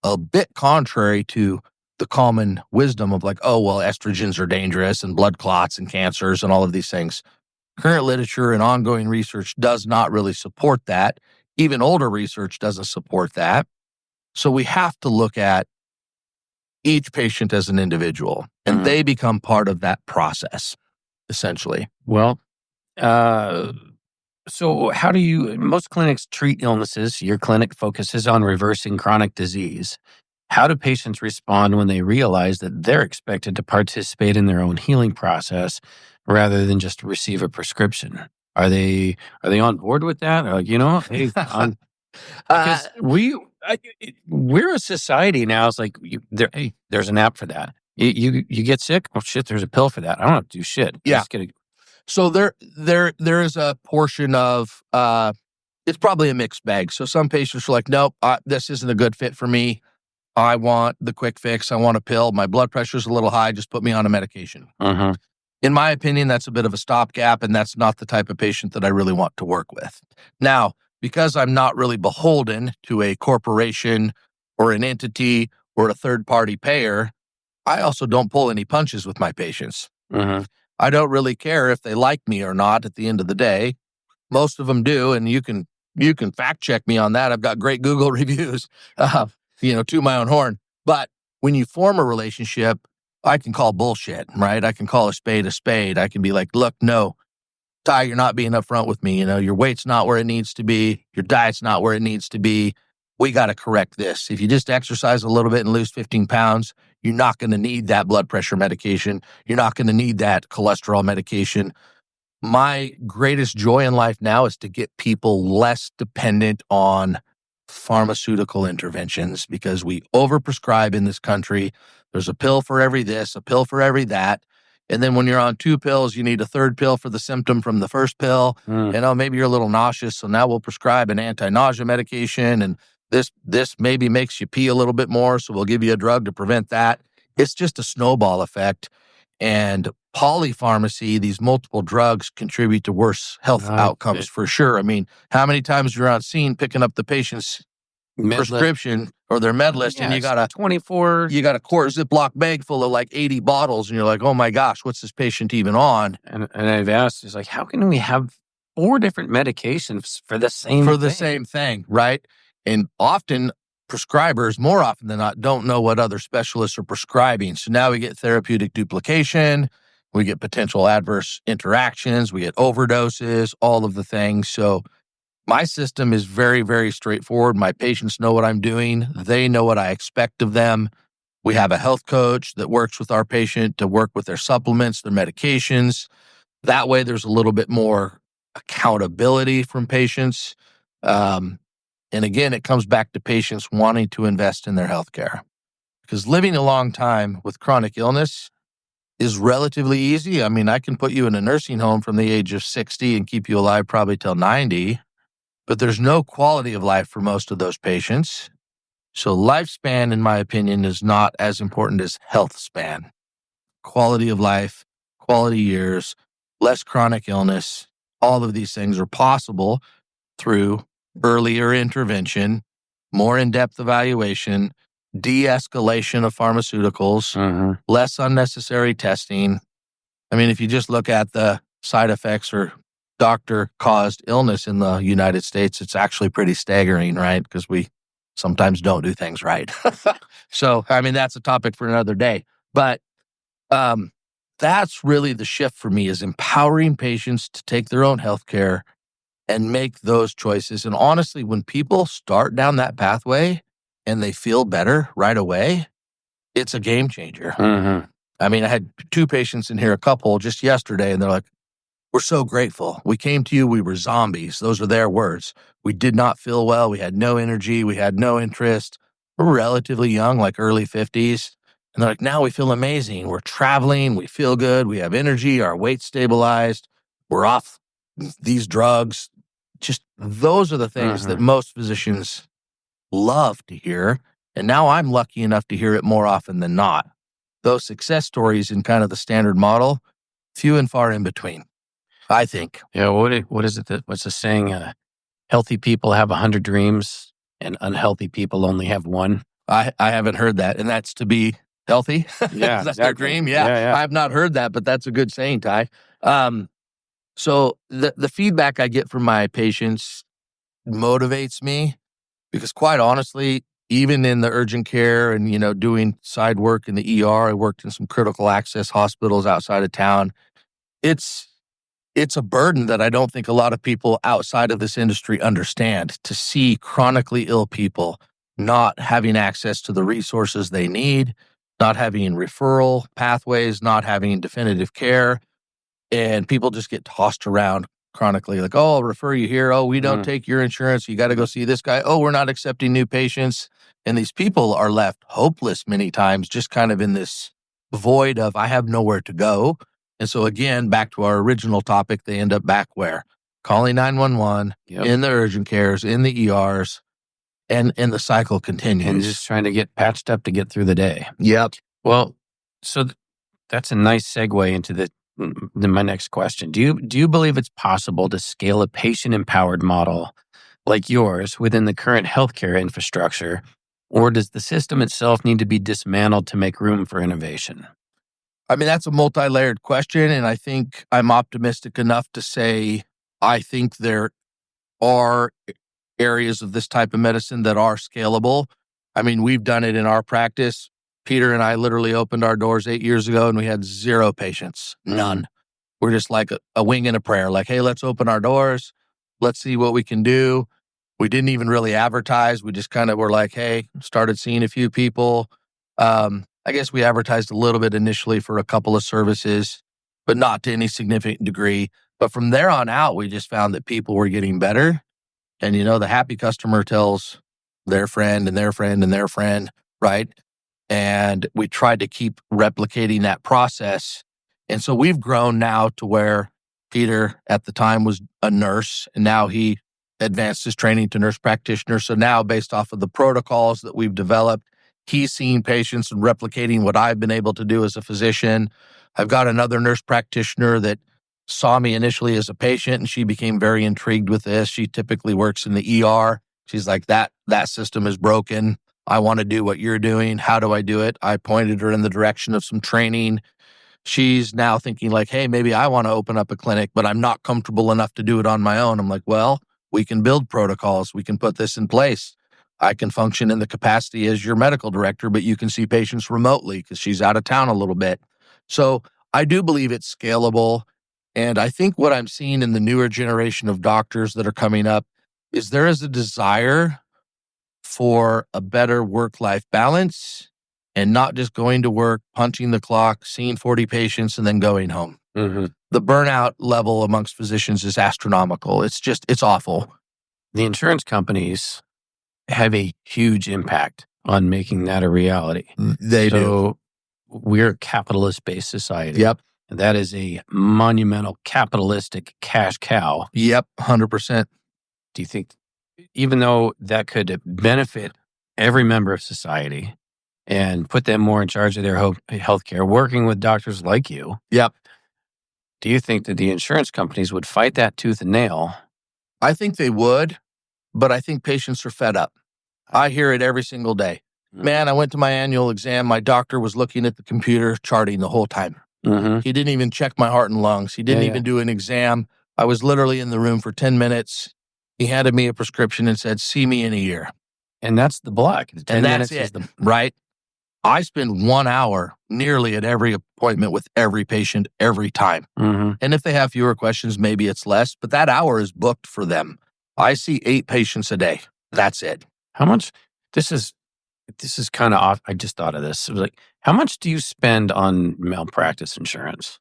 a bit contrary to the common wisdom of like, oh, well, estrogens are dangerous and blood clots and cancers and all of these things. Current literature and ongoing research does not really support that. Even older research doesn't support that. So we have to look at each patient as an individual, and they become part of that process, essentially. Well, so how do most clinics treat illnesses? Your clinic focuses on reversing chronic disease. How do patients respond when they realize that they're expected to participate in their own healing process rather than just receive a prescription? Are they on board with that? Like, hey, because we're a society now. It's like there's an app for that. You get sick? Oh shit! There's a pill for that. I don't have to do shit. Yeah. So there is a portion of it's probably a mixed bag. So some patients are like, nope, this isn't a good fit for me. I want the quick fix. I want a pill. My blood pressure's a little high. Just put me on a medication. Uh-huh. In my opinion, that's a bit of a stopgap, and that's not the type of patient that I really want to work with. Now, because I'm not really beholden to a corporation or an entity or a third-party payer, I also don't pull any punches with my patients. Uh-huh. I don't really care if they like me or not at the end of the day. Most of them do, and you can fact check me on that. I've got great Google reviews, to my own horn. But when you form a relationship, I can call bullshit, right? I can call a spade a spade. I can be like, look, no, Ty, you're not being upfront with me. Your weight's not where it needs to be. Your diet's not where it needs to be. We got to correct this. If you just exercise a little bit and lose 15 pounds, you're not going to need that blood pressure medication. You're not going to need that cholesterol medication. My greatest joy in life now is to get people less dependent on pharmaceutical interventions because we overprescribe in this country. There's a pill for every this, a pill for every that. And then when you're on 2 pills, you need a 3rd pill for the symptom from the first pill. Maybe you're a little nauseous, so now we'll prescribe an anti-nausea medication, and this maybe makes you pee a little bit more, so we'll give you a drug to prevent that. It's just a snowball effect. And polypharmacy, these multiple drugs contribute to worse health outcomes for sure. I mean, how many times you're on scene picking up the patient's prescription or their med list, and you got a 24. You got a quart Ziploc bag full of like 80 bottles, and you're like, oh my gosh, what's this patient even on? And I've asked, it's like, how can we have 4 different medications for the same thing, right? And often prescribers, more often than not, don't know what other specialists are prescribing. So now we get therapeutic duplication, we get potential adverse interactions, we get overdoses, all of the things. So my system is very, very straightforward. My patients know what I'm doing. They know what I expect of them. We have a health coach that works with our patient to work with their supplements, their medications. That way, there's a little bit more accountability from patients. And again, it comes back to patients wanting to invest in their healthcare. Because living a long time with chronic illness is relatively easy. I mean, I can put you in a nursing home from the age of 60 and keep you alive probably till 90. But there's no quality of life for most of those patients. So lifespan, in my opinion, is not as important as health span. Quality of life, quality years, less chronic illness, all of these things are possible through earlier intervention, more in-depth evaluation, de-escalation of pharmaceuticals, less unnecessary testing. I mean, if you just look at the side effects or doctor-caused illness in the United States, it's actually pretty staggering, right? Because we sometimes don't do things right. So, I mean, that's a topic for another day. But that's really the shift for me, is empowering patients to take their own healthcare and make those choices. And honestly, when people start down that pathway and they feel better right away, it's a game changer. I mean, I had 2 patients in here, a couple just yesterday, and they're like, we're so grateful. We came to you. We were zombies. Those are their words. We did not feel well. We had no energy. We had no interest. We're relatively young, like early 50s. And they're like, now we feel amazing. We're traveling. We feel good. We have energy. Our weight's stabilized. We're off these drugs. Just those are the things that most physicians love to hear. And now I'm lucky enough to hear it more often than not. Those success stories in kind of the standard model, few and far in between, I think. Yeah, what is it what's the saying? Healthy people have 100 dreams and unhealthy people only have 1. I haven't heard that. And that's to be healthy? Yeah, That's their dream? Yeah. I have not heard that, but that's a good saying, Ty. So the feedback I get from my patients motivates me, because quite honestly, even in the urgent care and, doing side work in the ER, I worked in some critical access hospitals outside of town. It's a burden that I don't think a lot of people outside of this industry understand, to see chronically ill people not having access to the resources they need, not having referral pathways, not having definitive care. And people just get tossed around chronically, like, oh, I'll refer you here. Oh, we don't take your insurance. You got to go see this guy. Oh, we're not accepting new patients. And these people are left hopeless many times, just kind of in this void of, I have nowhere to go. And so again, back to our original topic, they end up back where? Calling 911, in the urgent cares, in the ERs, and the cycle continues. And just trying to get patched up to get through the day. Yep. Well, so that's a nice segue into my next question. Do you believe it's possible to scale a patient-empowered model like yours within the current healthcare infrastructure, or does the system itself need to be dismantled to make room for innovation? I mean, that's a multi-layered question, and I think I'm optimistic enough to say I think there are areas of this type of medicine that are scalable. I mean, we've done it in our practice. Peter and I literally opened our doors 8 years ago, and we had 0 patients, none. We're just like a wing and a prayer, like, hey, let's open our doors. Let's see what we can do. We didn't even really advertise. We just kind of were like, hey, started seeing a few people. I guess we advertised a little bit initially for a couple of services, but not to any significant degree. But from there on out, we just found that people were getting better. And, the happy customer tells their friend and their friend and their friend, right? And we tried to keep replicating that process. And so we've grown now to where Peter at the time was a nurse, and now he advanced his training to nurse practitioner. So now, based off of the protocols that we've developed, he's seeing patients and replicating what I've been able to do as a physician. I've got another nurse practitioner that saw me initially as a patient, and she became very intrigued with this. She typically works in the ER. She's like, that system is broken. I want to do what you're doing. How do I do it? I pointed her in the direction of some training. She's now thinking like, hey, maybe I want to open up a clinic, but I'm not comfortable enough to do it on my own. I'm like, well, we can build protocols. We can put this in place. I can function in the capacity as your medical director, but you can see patients remotely because she's out of town a little bit. So I do believe it's scalable. And I think what I'm seeing in the newer generation of doctors that are coming up is there is a desire for a better work-life balance and not just going to work, punching the clock, seeing 40 patients, and then going home. Mm-hmm. The burnout level amongst physicians is astronomical. It's awful. The insurance companies have a huge impact on making that a reality. They do. So we're a capitalist-based society. Yep. And that is a monumental capitalistic cash cow. Yep, 100%. Do you think, even though that could benefit every member of society and put them more in charge of their healthcare, working with doctors like you, Yep. do you think that the insurance companies would fight that tooth and nail? I think they would, but I think patients are fed up. I hear it every single day. Mhm. Man, I went to my annual exam. My doctor was looking at the computer charting the whole time. Mm-hmm. He didn't even check my heart and lungs. He didn't even do an exam. I was literally in the room for 10 minutes. He handed me a prescription and said, see me in a year. And that's the block. The 10 And minutes that's is it, right? I spend 1 hour nearly at every appointment with every patient every time. Mm-hmm. And if they have fewer questions, maybe it's less, but that hour is booked for them. I see 8 patients a day. That's it. How much? This is kind of off. I just thought of this. It was like, how much do you spend on malpractice insurance?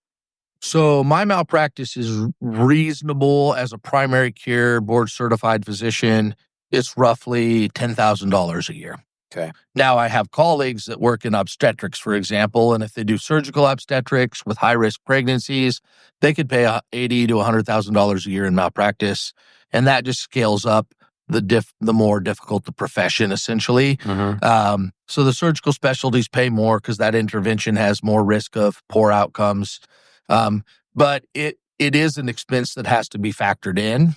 So my malpractice is reasonable as a primary care board certified physician. It's roughly $10,000 a year. Okay. Now I have colleagues that work in obstetrics, for example, and if they do surgical obstetrics with high risk pregnancies, they could pay $80,000 to $100,000 a year in malpractice, and that just scales up the more difficult the profession, essentially. Mm-hmm. So the surgical specialties pay more because that intervention has more risk of poor outcomes. But it is an expense that has to be factored in.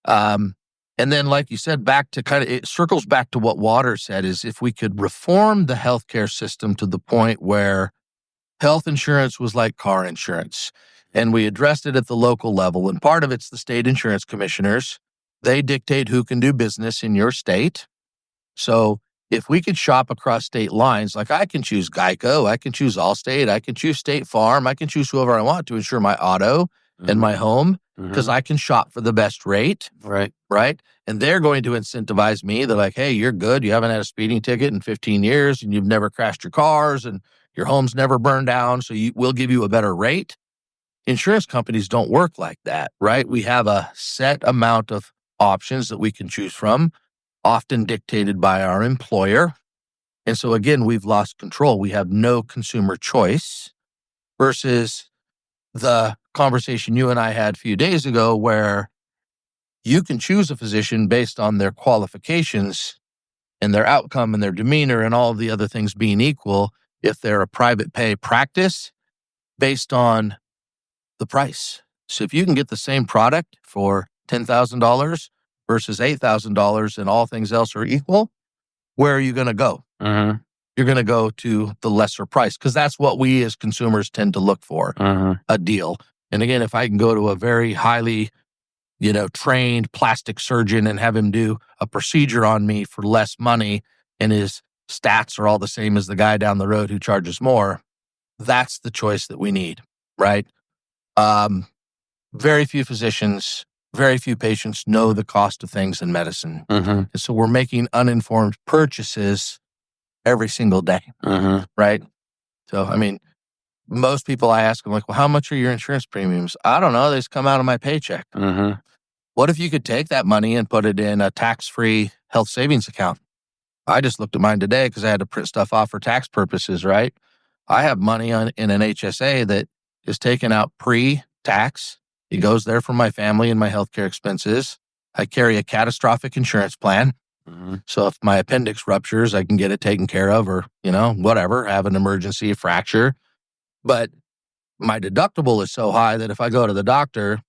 And then, like you said, it circles back to what Water said, is if we could reform the healthcare system to the point where health insurance was like car insurance, and we addressed it at the local level. And part of it's the state insurance commissioners. They dictate who can do business in your state. So if we could shop across state lines, like I can choose Geico, I can choose Allstate, I can choose State Farm, I can choose whoever I want to insure my auto and my home, because I can shop for the best rate. Right. And they're going to incentivize me. They're like, hey, you're good. You haven't had a speeding ticket in 15 years and you've never crashed your cars and your home's never burned down. So we'll give you a better rate. Insurance companies don't work like that, right? We have a set amount of options that we can choose from, often dictated by our employer. And so again, we've lost control. We have no consumer choice versus the conversation you and I had a few days ago where you can choose a physician based on their qualifications and their outcome and their demeanor and all of the other things being equal if they're a private pay practice based on the price. So if you can get the same product for $10,000 versus $8,000 and all things else are equal, where are you going to go? Mm-hmm. You're going to go to the lesser price because that's what we as consumers tend to look for, a deal. And again, if I can go to a very highly, trained plastic surgeon and have him do a procedure on me for less money and his stats are all the same as the guy down the road who charges more, that's the choice that we need, right? Very few physicians, very few patients know the cost of things in medicine. And so we're making uninformed purchases every single day, right? So, I mean, most people I ask them, like, well, how much are your insurance premiums? I don't know. They just come out of my paycheck. What if you could take that money and put it in a tax-free health savings account? I just looked at mine today because I had to print stuff off for tax purposes, right? I have money in an HSA that is taken out pre-tax. It goes there for my family and my healthcare expenses. I carry a catastrophic insurance plan. So if my appendix ruptures, I can get it taken care of or, whatever, have an emergency, a fracture. But my deductible is so high that if I go to the doctor,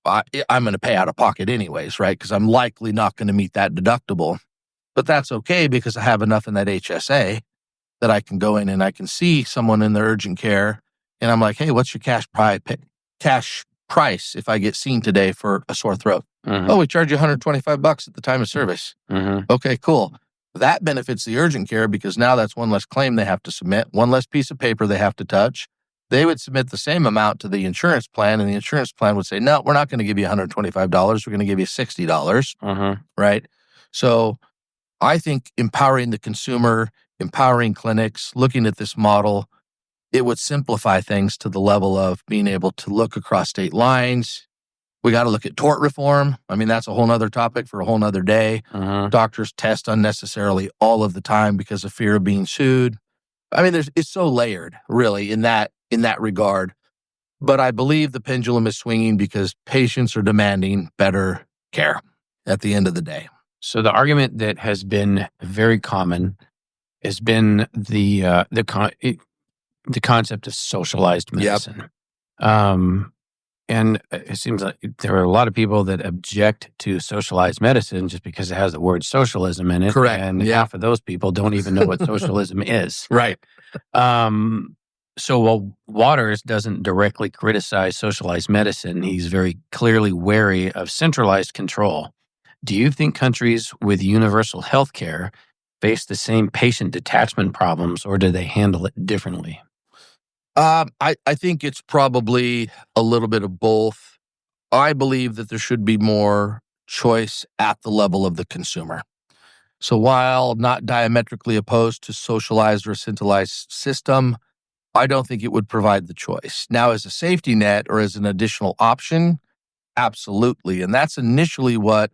I'm going to pay out of pocket anyways, right? Because I'm likely not going to meet that deductible. But that's okay because I have enough in that HSA that I can go in and I can see someone in the urgent care and I'm like, hey, what's your cash price if I get seen today for a sore throat? Mhm. Oh, we charge you $125 at the time of service. Mhm. Okay, cool. That benefits the urgent care because now that's one less claim they have to submit, one less piece of paper they have to touch. They would submit the same amount to the insurance plan, and the insurance plan would say, no, we're not going to give you $125. We're going to give you $60, Mhm. right? So I think empowering the consumer, empowering clinics, looking at this model, it would simplify things to the level of being able to look across state lines. We got to look at tort reform. I mean, that's a whole nother topic for a whole nother day. Mhm. Doctors test unnecessarily all of the time because of fear of being sued. I mean, it's so layered, really, in that regard. But I believe the pendulum is swinging because patients are demanding better care at the end of the day. So the argument that has been very common has been the concept of socialized medicine. And it seems like there are a lot of people that object to socialized medicine just because it has the word socialism in it. Correct. And Yeah. half of those people don't even know what socialism is. Right. So while Waters doesn't directly criticize socialized medicine, he's very clearly wary of centralized control. Do you think countries with universal health care face the same patient detachment problems, or do they handle it differently? I think it's probably a little bit of both. I believe that there should be more choice at the level of the consumer. So while not diametrically opposed to socialized or centralized system, I don't think it would provide the choice. Now, as a safety net or as an additional option, absolutely. And that's initially what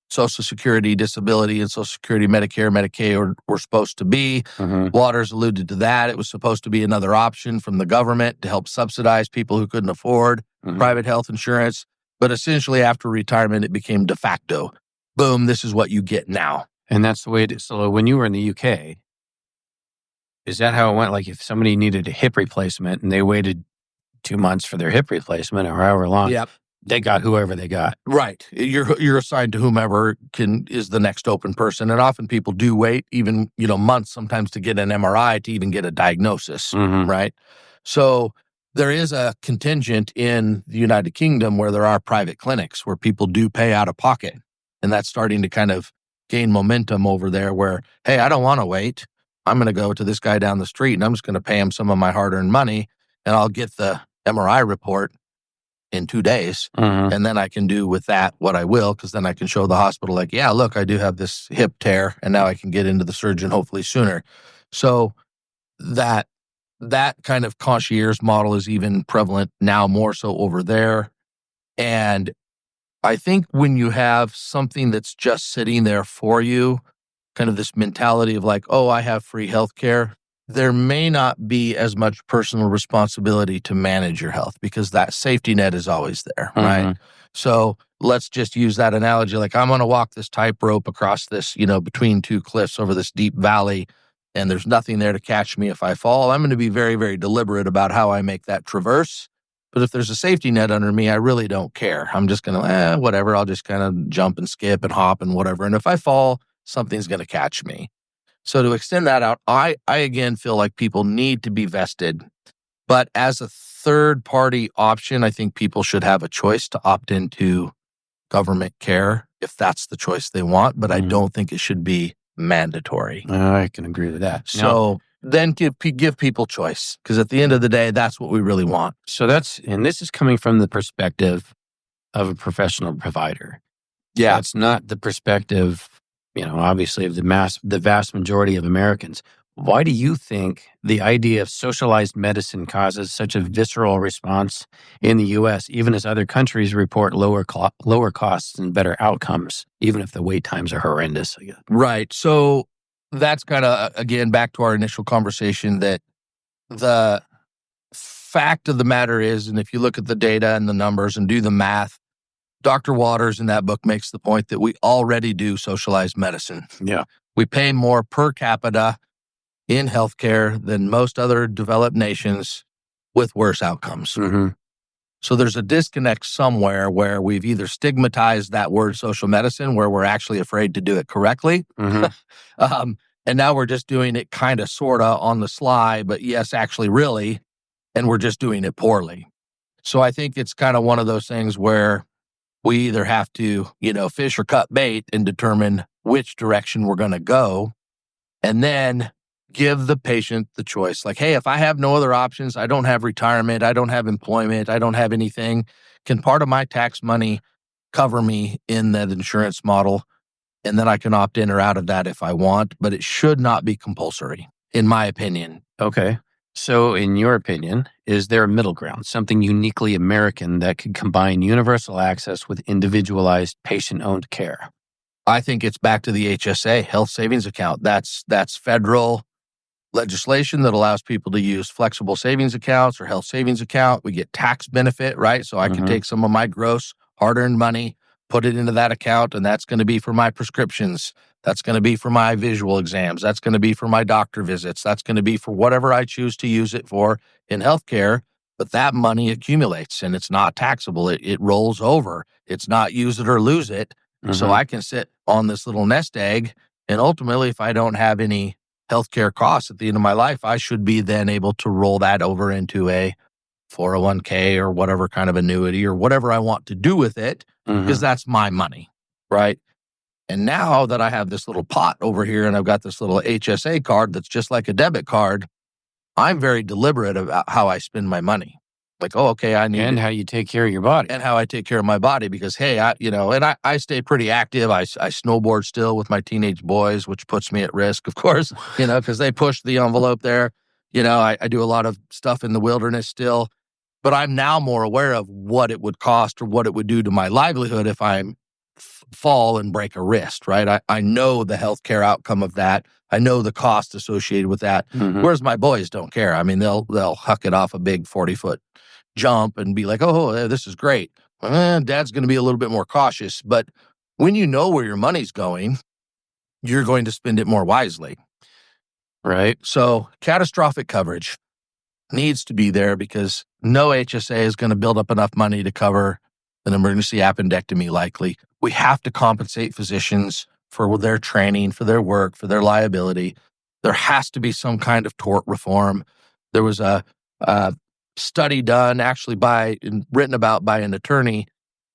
Social Security, disability, and Social Security, Medicare, Medicaid were supposed to be. Mhm. Waters alluded to that. It was supposed to be another option from the government to help subsidize people who couldn't afford Mhm. private health insurance. But essentially, after retirement, it became de facto. Boom, this is what you get now. And that's the way it is. So when you were in the UK, is that how it went? Like if somebody needed a hip replacement and they waited 2 months for their hip replacement or however long, Yep. they got whoever they got. Right. You're assigned to whomever is the next open person. And often people do wait even, months sometimes to get an MRI to even get a diagnosis. Mhm. Right. So there is a contingent in the United Kingdom where there are private clinics where people do pay out of pocket. And that's starting to kind of gain momentum over there where, hey, I don't want to wait. I'm going to go to this guy down the street and I'm just going to pay him some of my hard-earned money and I'll get the MRI report in 2 days. Mhm. And then I can do with that what I will, because then I can show the hospital like, yeah, look, I do have this hip tear and now I can get into the surgeon hopefully sooner. So that kind of concierge model is even prevalent now more so over there. And I think when you have something that's just sitting there for you, kind of this mentality of like, oh, I have free healthcare, there may not be as much personal responsibility to manage your health because that safety net is always there, right? Mhm. So let's just use that analogy. Like I'm going to walk this tightrope across this, between two cliffs over this deep valley, and there's nothing there to catch me if I fall. I'm going to be very, very deliberate about how I make that traverse. But if there's a safety net under me, I really don't care. I'm just going to, whatever. I'll just kind of jump and skip and hop and whatever. And if I fall, something's going to catch me. So to extend that out, I again feel like people need to be vested. But as a third party option, I think people should have a choice to opt into government care if that's the choice they want. But I Mhm. don't think it should be mandatory. I can agree with that. So then give people choice, because at the end of the day, that's what we really want. So and this is coming from the perspective of a professional provider. Yeah. That's not the perspective, obviously of the vast majority of Americans. Why do you think the idea of socialized medicine causes such a visceral response in the U.S., even as other countries report lower costs and better outcomes, even if the wait times are horrendous? I guess. Right. So that's kind of, again, back to our initial conversation that the fact of the matter is, and if you look at the data and the numbers and do the math, Dr. Waters in that book makes the point that we already do socialized medicine. Yeah. We pay more per capita in healthcare than most other developed nations with worse outcomes. Mm-hmm. So there's a disconnect somewhere where we've either stigmatized that word social medicine, where we're actually afraid to do it correctly. Mm-hmm. And now we're just doing it kind of, sort of on the sly, but yes, actually, really. And we're just doing it poorly. So I think it's kind of one of those things where we either have to, fish or cut bait and determine which direction we're going to go, and then give the patient the choice. Like, hey, if I have no other options, I don't have retirement, I don't have employment, I don't have anything, can part of my tax money cover me in that insurance model? And then I can opt in or out of that if I want, but it should not be compulsory, in my opinion. Okay. So in your opinion, is there a middle ground, something uniquely American that could combine universal access with individualized patient-owned care? I think it's back to the HSA, health savings account. That's federal legislation that allows people to use flexible savings accounts or health savings account. We get tax benefit, right? So I can take some of my gross hard-earned money, put it into that account, and that's going to be for my prescriptions. That's going to be for my visual exams. That's going to be for my doctor visits. That's going to be for whatever I choose to use it for in healthcare. But that money accumulates and it's not taxable. It rolls over. It's not use it or lose it. So I can sit on this little nest egg. And ultimately, if I don't have any healthcare costs at the end of my life, I should be then able to roll that over into a 401k or whatever kind of annuity or whatever I want to do with it, because that's my money, right? And now that I have this little pot over here and I've got this little HSA card that's just like a debit card, I'm very deliberate about how I spend my money. Like, oh, okay, I need and how you take care of your body. and how I take care of my body, because, hey, I stay pretty active. I snowboard still with my teenage boys, which puts me at risk, of course, because they push the envelope there. I do a lot of stuff in the wilderness still, but I'm now more aware of what it would cost or what it would do to my livelihood if I fall and break a wrist, right? I know the healthcare outcome of that. I know the cost associated with that. Whereas my boys don't care. I mean, they'll huck it off a big 40-foot jump and be like, oh, this is great. Dad's going to be a little bit more cautious. But when you know where your money's going, you're going to spend it more wisely. Right. So catastrophic coverage needs to be there, because no HSA is going to build up enough money to cover an emergency appendectomy likely. We have to compensate physicians for their training, for their work, for their liability. There has to be some kind of tort reform. There was a study done written about by an attorney,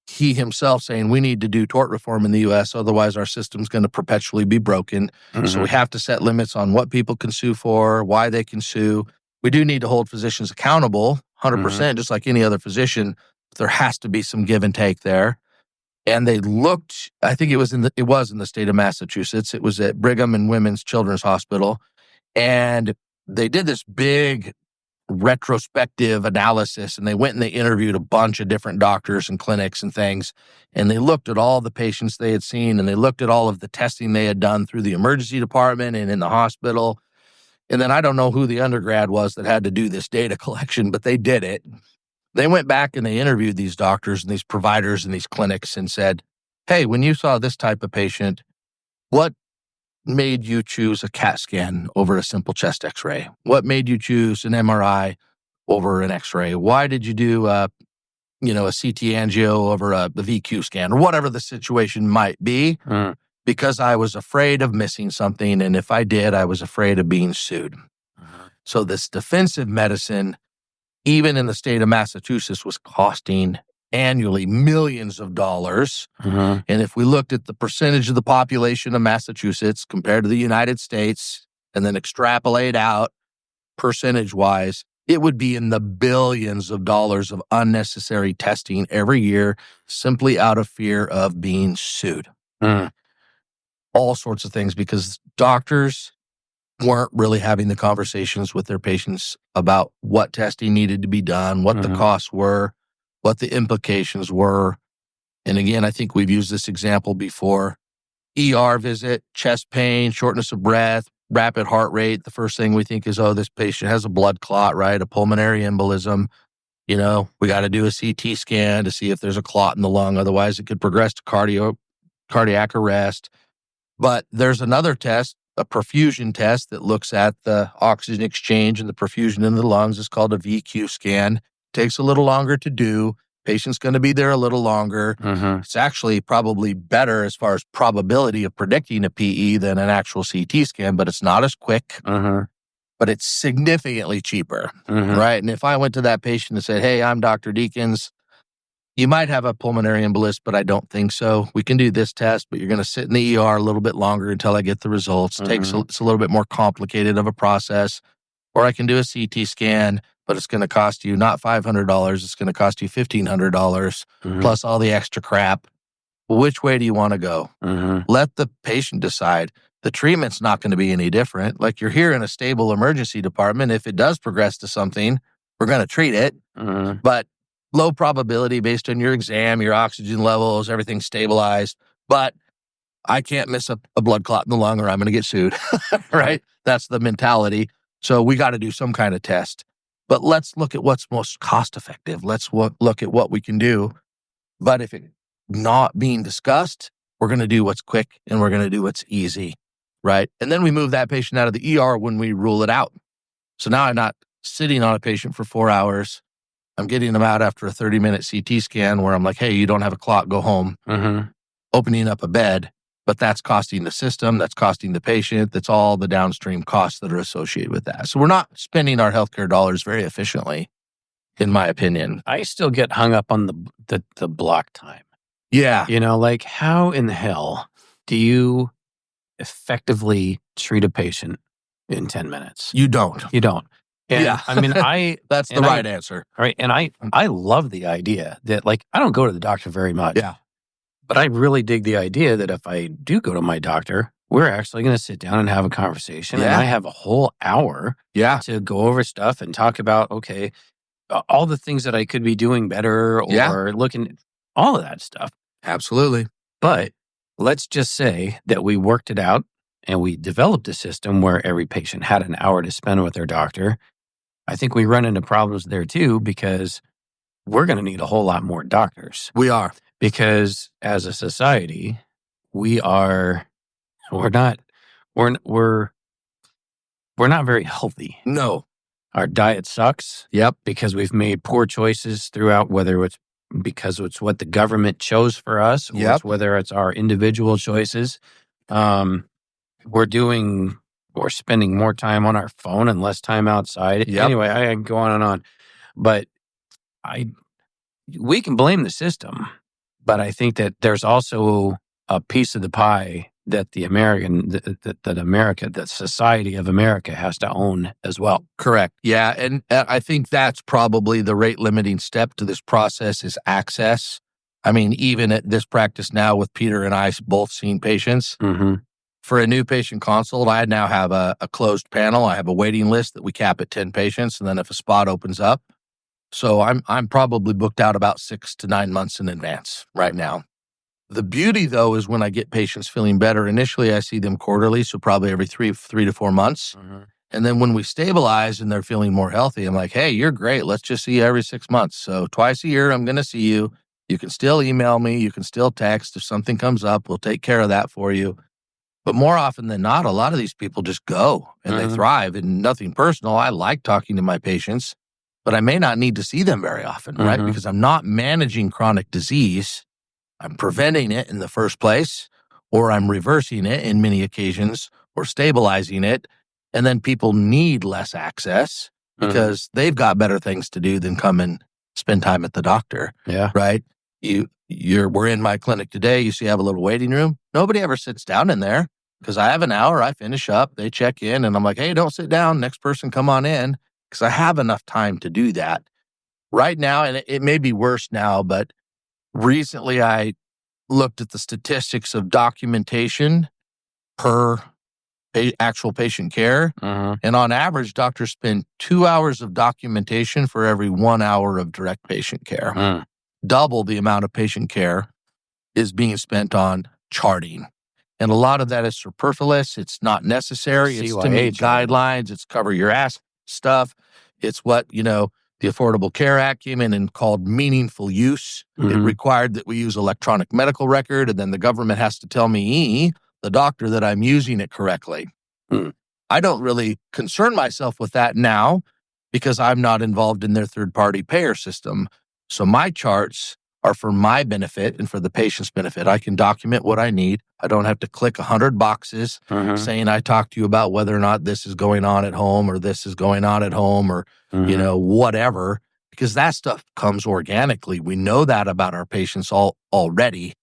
he himself saying we need to do tort reform in the U.S., otherwise our system's going to perpetually be broken. So we have to set limits on what people can sue for, why they can sue. We do need to hold physicians accountable, 100%, just like any other physician. There has to be some give and take there. And they looked, I think it was in the state of Massachusetts. It was at Brigham and Women's Children's Hospital. And they did this big retrospective analysis, and they went and they interviewed a bunch of different doctors and clinics and things. And they looked at all the patients they had seen, and they looked at all of the testing they had done through the emergency department and in the hospital. And then I don't know who the undergrad was that had to do this data collection, but they did it. They went back and they interviewed these doctors and these providers and these clinics and said, hey, when you saw this type of patient, what made you choose a CAT scan over a simple chest x-ray? What made you choose an MRI over an x-ray? Why did you do a CT angio over a VQ scan, or whatever the situation might be? Because I was afraid of missing something, and if I did, I was afraid of being sued. So this defensive medicine, even in the state of Massachusetts, was costing annually millions of dollars. And if we looked at the percentage of the population of Massachusetts compared to the United States, and then extrapolate out percentage-wise, it would be in the billions of dollars of unnecessary testing every year, simply out of fear of being sued. All sorts of things, because doctors weren't really having the conversations with their patients about what testing needed to be done, what the costs were, what the implications were. And again, I think we've used this example before. ER visit, chest pain, shortness of breath, rapid heart rate. The first thing we think is, oh, this patient has a blood clot, right? A pulmonary embolism. We got to do a CT scan to see if there's a clot in the lung. Otherwise, it could progress to cardiac arrest. But there's another test, a perfusion test, that looks at the oxygen exchange and the perfusion in the lungs. It's called a VQ scan. takes a little longer to do. Patient's going to be there a little longer. It's actually probably better as far as probability of predicting a PE than an actual CT scan, but it's not as quick, but it's significantly cheaper, right? And if I went to that patient and said, hey, I'm Dr. Deakins, you might have a pulmonary embolus, but I don't think so. We can do this test, but you're going to sit in the ER a little bit longer until I get the results. It's a little bit more complicated of a process. Or I can do a CT scan, but it's going to cost you not $500. It's going to cost you $1,500 plus all the extra crap. Which way do you want to go? Let the patient decide. The treatment's not going to be any different. Like, you're here in a stable emergency department. If it does progress to something, we're going to treat it. But low probability based on your exam, your oxygen levels, everything's stabilized. But I can't miss a blood clot in the lung or I'm going to get sued, right? That's the mentality. So we got to do some kind of test. But let's look at what's most cost effective. Let's look at what we can do. But if it's not being discussed, we're going to do what's quick and we're going to do what's easy, right? And then we move that patient out of the ER when we rule it out. So now I'm not sitting on a patient for 4 hours. I'm getting them out after a 30-minute CT scan where I'm like, hey, you don't have a clot, go home. Opening up a bed. But that's costing the system, that's costing the patient, that's all the downstream costs that are associated with that. So we're not spending our healthcare dollars very efficiently, in my opinion. I still get hung up on the block time. Yeah. You know, like, how in the hell do you effectively treat a patient in 10 minutes? You don't. You don't. And I mean, that's the right answer. Right. And I love the idea that, like, I don't go to the doctor very much. Yeah. But I really dig the idea that if I do go to my doctor, we're actually going to sit down and have a conversation. And I have a whole hour to go over stuff and talk about, okay, all the things that I could be doing better or looking, all of that stuff. Absolutely. But let's just say that we worked it out and we developed a system where every patient had an hour to spend with their doctor. I think we run into problems there too, because we're going to need a whole lot more doctors. We are. Because as a society, we're not very healthy. No. Our diet sucks. Yep. Because we've made poor choices throughout, whether it's because it's what the government chose for us, or it's whether it's our individual choices. We're spending more time on our phone and less time outside. Anyway, I can go on and on. But we can blame the system. But I think that there's also a piece of the pie that the society of America has to own as well. Correct. Yeah. And I think that's probably the rate limiting step to this process is access. I mean, even at this practice now with Peter and I both seeing patients, for a new patient consult, I now have a closed panel. I have a waiting list that we cap at 10 patients. And then if a spot opens up, so I'm probably booked out about 6 to 9 months in advance right now. The beauty, though, is when I get patients feeling better, initially I see them quarterly, so probably every 3 to 4 months. And then when we stabilize and they're feeling more healthy, I'm like, hey, you're great. Let's just see you every 6 months. So twice a year, I'm going to see you. You can still email me. You can still text. If something comes up, we'll take care of that for you. But more often than not, a lot of these people just go and they thrive. And nothing personal. I like talking to my patients. But I may not need to see them very often, right? Because I'm not managing chronic disease. I'm preventing it in the first place, or I'm reversing it in many occasions, or stabilizing it. And then people need less access because they've got better things to do than come and spend time at the doctor. Yeah. Right? We're in my clinic today. You see I have a little waiting room. Nobody ever sits down in there because I have an hour. I finish up. They check in and I'm like, hey, don't sit down. Next person, come on in. Because I have enough time to do that. Right now, and it may be worse now, but recently I looked at the statistics of documentation per actual patient care. And on average, doctors spend 2 hours of documentation for every 1 hour of direct patient care. Double the amount of patient care is being spent on charting. And a lot of that is superfluous. It's not necessary. It's to meet guidelines. It's cover your ass stuff. It's what, the Affordable Care Act came in and called meaningful use. It required that we use electronic medical record, and then the government has to tell me, the doctor, that I'm using it correctly. I don't really concern myself with that now because I'm not involved in their third-party payer system. So my charts are for my benefit and for the patient's benefit. I can document what I need. I don't have to click 100 boxes saying I talked to you about whether or not this is going on at home or this is going on at home or, whatever, because that stuff comes organically. We know that about our patients already.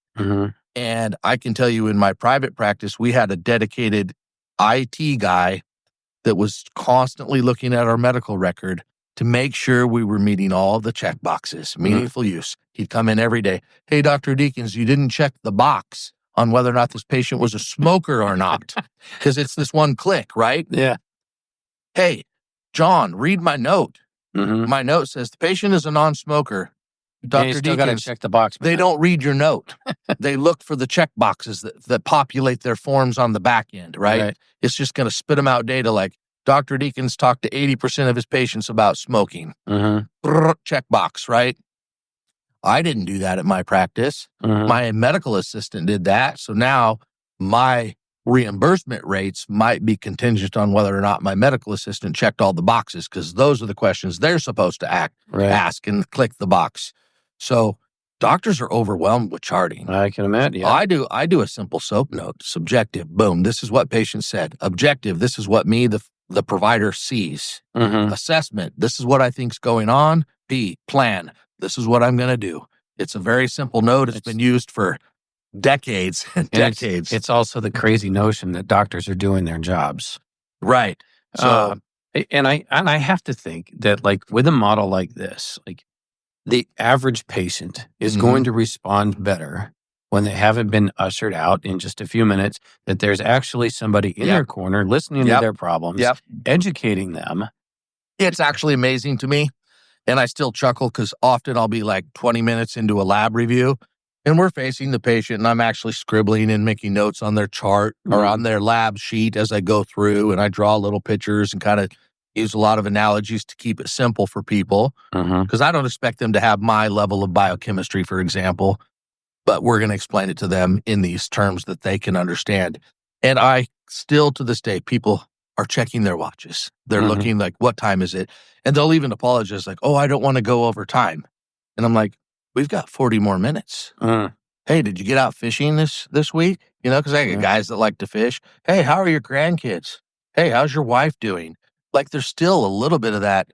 And I can tell you in my private practice, we had a dedicated IT guy that was constantly looking at our medical record to make sure we were meeting all the check boxes, meaningful use. He'd come in every day. Hey, Dr. Deakins, you didn't check the box on whether or not this patient was a smoker or not, because it's this one click, right? Yeah. Hey, John, read my note. My note says the patient is a non-smoker. Dr. You still got to check the box. They don't read your note. They look for the check boxes that populate their forms on the back end, right? It's just going to spit them out data like Dr. Deakins talked to 80% of his patients about smoking. Check box, right? I didn't do that at my practice. My medical assistant did that. So now my reimbursement rates might be contingent on whether or not my medical assistant checked all the boxes, because those are the questions they're supposed to ask and click the box. So doctors are overwhelmed with charting. I can imagine. Yeah. I do a simple SOAP note. Subjective, boom, this is what patient said. Objective, this is what me, the provider, sees. Assessment, this is what I think's going on. P, plan, this is what I'm going to do. It's a very simple note. It's been used for decades and decades. It's also the crazy notion that doctors are doing their jobs. Right. So, and I have to think that, like, with a model like this, like, the average patient is going to respond better when they haven't been ushered out in just a few minutes, that there's actually somebody in their corner listening to their problems, educating them. It's actually amazing to me. And I still chuckle because often I'll be like 20 minutes into a lab review and we're facing the patient and I'm actually scribbling and making notes on their chart or on their lab sheet as I go through, and I draw little pictures and kind of use a lot of analogies to keep it simple for people, because I don't expect them to have my level of biochemistry, for example, but we're going to explain it to them in these terms that they can understand. And I still, to this day, people are checking their watches. They're looking like, what time is it? And they'll even apologize like, oh, I don't want to go over time. And I'm like, we've got 40 more minutes. Hey, did you get out fishing this week? Because I got guys that like to fish. Hey, how are your grandkids? Hey, how's your wife doing? Like, there's still a little bit of that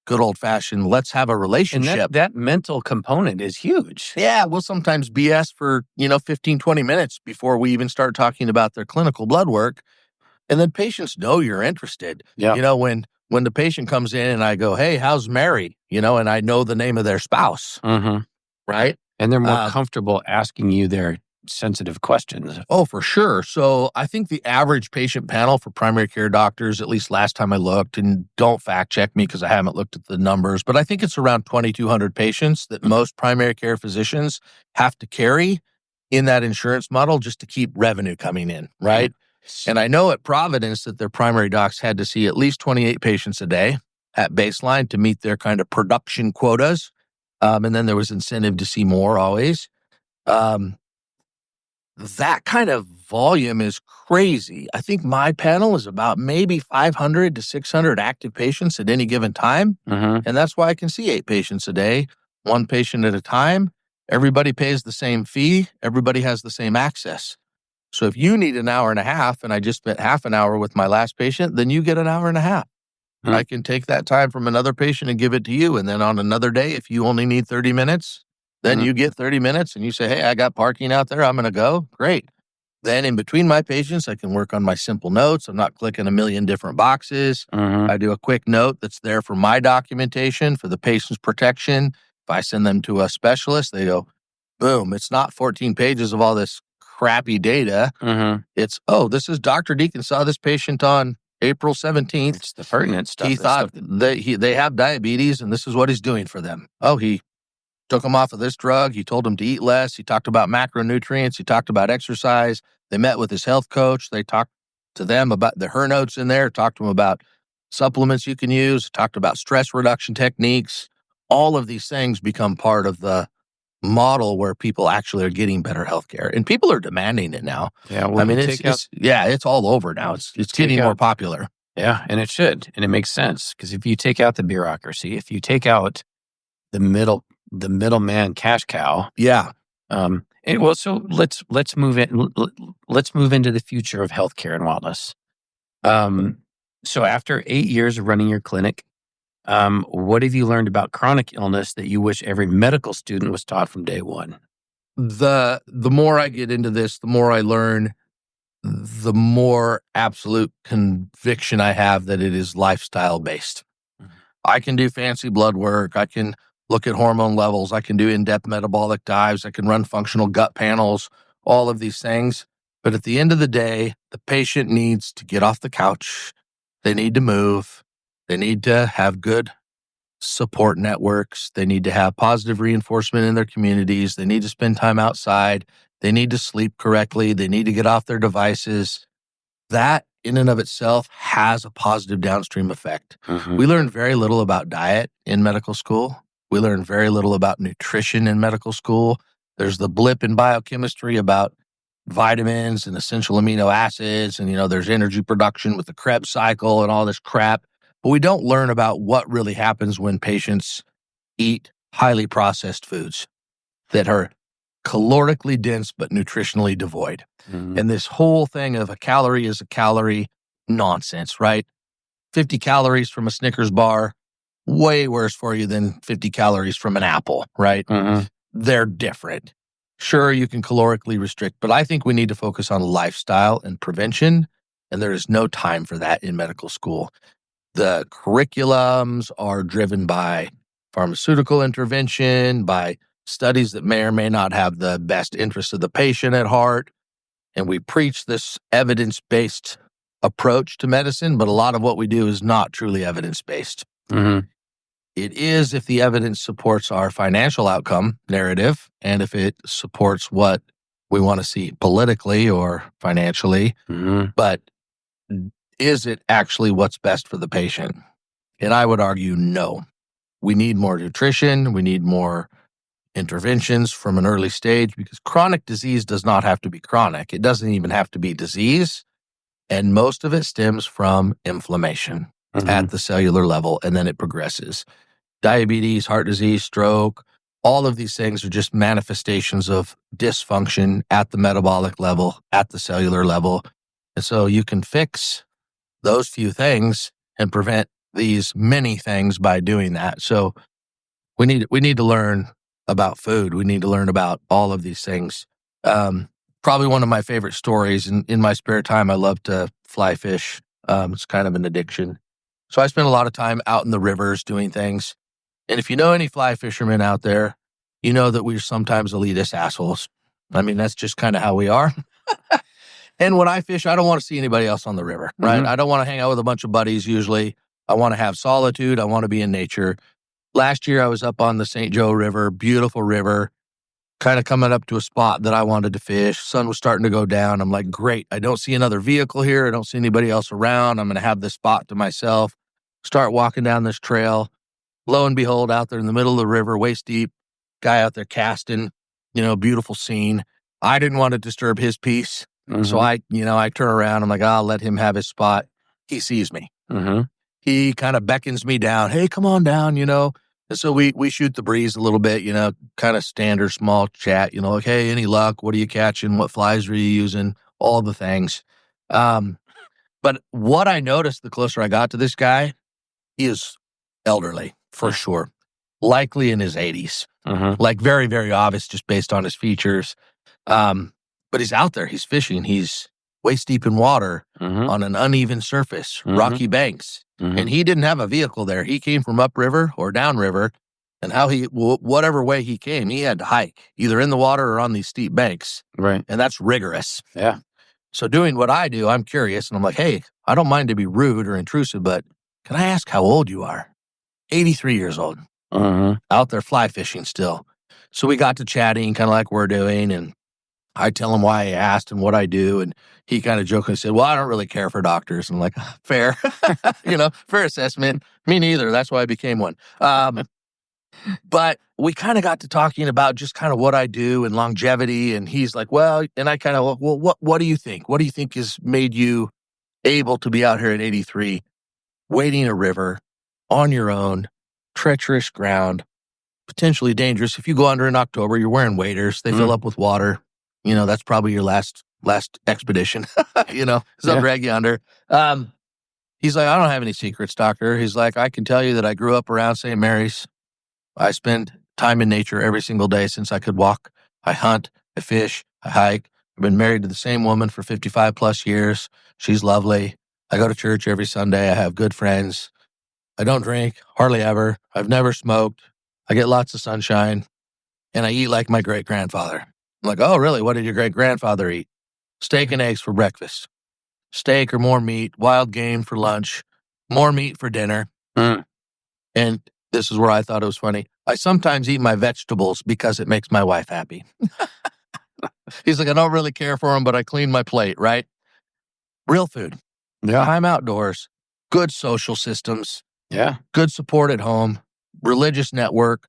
good old-fashioned, let's have a relationship. And that mental component is huge. Yeah, we'll sometimes BS for, 15, 20 minutes before we even start talking about their clinical blood work. And then patients know you're interested. Yeah. When the patient comes in and I go, hey, how's Mary? And I know the name of their spouse, right? And they're more comfortable asking you their sensitive questions. Oh, for sure. So I think the average patient panel for primary care doctors, at least last time I looked, and don't fact check me because I haven't looked at the numbers, but I think it's around 2,200 patients that most primary care physicians have to carry in that insurance model just to keep revenue coming in, right? And I know at Providence that their primary docs had to see at least 28 patients a day at baseline to meet their kind of production quotas. And then there was incentive to see more always. That kind of volume is crazy. I think my panel is about maybe 500 to 600 active patients at any given time. And that's why I can see 8 patients a day, 1 patient at a time. Everybody pays the same fee. Everybody has the same access. So if you need an hour and a half and I just spent half an hour with my last patient, then you get an hour and a half. I can take that time from another patient and give it to you. And then on another day, if you only need 30 minutes, then you get 30 minutes and you say, hey, I got parking out there. I'm going to go. Great. Then in between my patients, I can work on my simple notes. I'm not clicking a million different boxes. I do a quick note that's there for my documentation, for the patient's protection. If I send them to a specialist, they go, boom, it's not 14 pages of all this crappy data. It's, this is Dr. Deakins saw this patient on April 17th. It's the pertinent stuff. He thought they have diabetes and this is what he's doing for them. Oh, he took them off of this drug. He told them to eat less. He talked about macronutrients. He talked about exercise. They met with his health coach. They talked to them about her notes in there, talked to them about supplements you can use, talked about stress reduction techniques. All of these things become part of the model where people actually are getting better healthcare, and people are demanding it now. Yeah, I mean, it's all over now. It's getting more popular. Yeah, and it should, and it makes sense, because if you take out the bureaucracy, if you take out the middleman cash cow, Yeah. so let's move let's move into the future of healthcare and wellness. So after 8 years of running your clinic, what have you learned about chronic illness that you wish every medical student was taught from day one? The more I get into this, the more I learn, the more absolute conviction I have that it is lifestyle based. Mhm. I can do fancy blood work. I can look at hormone levels. I can do in-depth metabolic dives. I can run functional gut panels, all of these things. But at the end of the day, the patient needs to get off the couch. They need to move. They need to have good support networks. They need to have positive reinforcement in their communities. They need to spend time outside. They need to sleep correctly. They need to get off their devices. That in and of itself has a positive downstream effect. Mhm. We learn very little about diet in medical school. We learn very little about nutrition in medical school. There's the blip in biochemistry about vitamins and essential amino acids, and there's energy production with the Krebs cycle and all this crap. But we don't learn about what really happens when patients eat highly processed foods that are calorically dense but nutritionally devoid. Mhm. And this whole thing of a calorie is a calorie nonsense, right? 50 calories from a Snickers bar, way worse for you than 50 calories from an apple, right? Mhm. They're different. Sure, you can calorically restrict, but I think we need to focus on lifestyle and prevention, and there is no time for that in medical school. The curriculums are driven by pharmaceutical intervention, by studies that may or may not have the best interest of the patient at heart. And we preach this evidence-based approach to medicine, but a lot of what we do is not truly evidence-based. Mhm. It is if the evidence supports our financial outcome narrative and if it supports what we want to see politically or financially, Mhm. but is it actually what's best for the patient? And I would argue no. We need more nutrition. We need more interventions from an early stage because chronic disease does not have to be chronic. It doesn't even have to be disease. And most of it stems from inflammation Mhm. at the cellular level, and then it progresses. Diabetes, heart disease, stroke, all of these things are just manifestations of dysfunction at the metabolic level, at the cellular level. And so you can fix those few things and prevent these many things by doing that. So we need to learn about food. We need to learn about all of these things. Um, Probably one of my favorite stories in my spare time, I love to fly fish. It's kind of an addiction. So I spend a lot of time out in the rivers doing things. And if you know any fly fishermen out there, you know that we're sometimes elitist assholes. I mean, that's just kind of how we are. And when I fish, I don't want to see anybody else on the river, right? Mhm. I don't want to hang out with a bunch of buddies usually. I want to have solitude. I want to be in nature. Last year, I was up on the St. Joe River, beautiful river, kind of coming up to a spot that I wanted to fish. Sun was starting to go down. I'm like, great. I don't see another vehicle here. I don't see anybody else around. I'm going to have this spot to myself. Start walking down this trail. Lo and behold, out there in the middle of the river, waist deep, guy out there casting, beautiful scene. I didn't want to disturb his peace. So Mhm. I turn around. I'm like, I'll let him have his spot. He sees me. Mhm. He kind of beckons me down. Hey, come on down. And so we shoot the breeze a little bit, kind of standard small chat, like, hey, any luck? What are you catching? What flies are you using? All the things. Um, but what I noticed the closer I got to this guy, he is elderly for sure, likely in his 80s, Mhm. like very, very obvious just based on his features. Um, but he's out there, he's fishing, he's waist deep in water Mhm. on an uneven surface, Mhm. rocky banks. And Mhm. he didn't have a vehicle there. He came from upriver or downriver. And whatever way he came, he had to hike either in the water or on these steep banks. Right. And that's rigorous. Yeah. So doing what I do, I'm curious and I'm like, hey, I don't mind to be rude or intrusive, but can I ask how old you are? 83 years old, Mhm. out there fly fishing still. So we got to chatting kind of like we're doing. And I tell him why I asked and what I do. And he kind of jokingly said, well, I don't really care for doctors. And I'm like, fair, fair assessment. Me neither. That's why I became one. But we kind of got to talking about just kind of what I do and longevity. And he's like, well, and I kind of, well, what do you think? What do you think has made you able to be out here at 83, wading a river on your own, treacherous ground, potentially dangerous. If you go under in October, you're wearing waders. They fill up with water. That's probably your last expedition. They'll drag you under. He's like, I don't have any secrets, doctor. He's like, I can tell you that I grew up around St. Mary's. I spend time in nature every single day since I could walk. I hunt, I fish, I hike. I've been married to the same woman for 55 plus years. She's lovely. I go to church every Sunday. I have good friends. I don't drink, hardly ever. I've never smoked. I get lots of sunshine. And I eat like my great-grandfather. I'm like, oh, really? What did your great-grandfather eat? Steak and eggs for breakfast. Steak or more meat, wild game for lunch, more meat for dinner. And this is where I thought it was funny. I sometimes eat my vegetables because it makes my wife happy. He's like, I don't really care for them, but I clean my plate, right? Real food. Yeah. Time outdoors. Good social systems. Yeah. Good support at home. Religious network.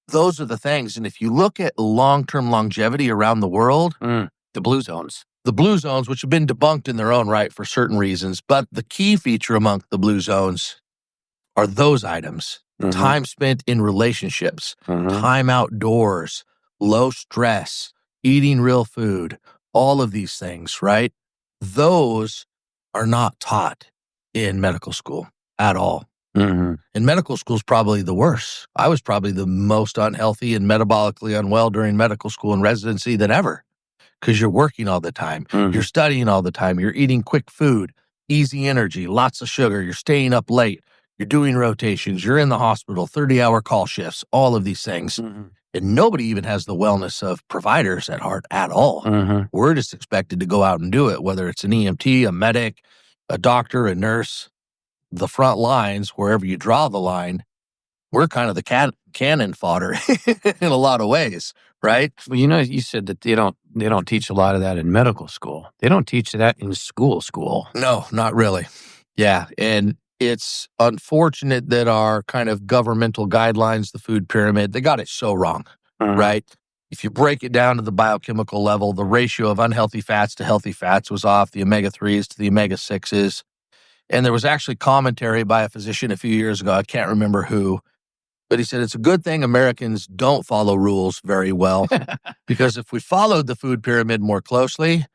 Those are the things. And if you look at long-term longevity around the world, the blue zones. The blue zones, which have been debunked in their own right for certain reasons, but the key feature among the blue zones are those items. Time spent in relationships, time outdoors, low stress, eating real food, all of these things, right? Those are not taught in medical school at all. And medical school is probably the worst. I was probably the most unhealthy and metabolically unwell during medical school and residency than ever. Because you're working all the time. You're studying all the time. You're eating quick food, easy energy, lots of sugar. You're staying up late. You're doing rotations. You're in the hospital, 30-hour call shifts, all of these things. And nobody even has the wellness of providers at heart at all. We're just expected to go out and do it, whether it's an EMT, a medic, a doctor, a nurse. The front lines, wherever you draw the line, we're kind of the cannon fodder in a lot of ways, right? Well, you said that they don't teach a lot of that in medical school. They don't teach that in school. No, not really. Yeah, and it's unfortunate that our kind of governmental guidelines, the food pyramid, they got it so wrong, right? If you break it down to the biochemical level, the ratio of unhealthy fats to healthy fats was off, the omega-3s to the omega-6s. And there was actually commentary by a physician a few years ago, I can't remember who, but he said, it's a good thing Americans don't follow rules very well, because if we followed the food pyramid more closely,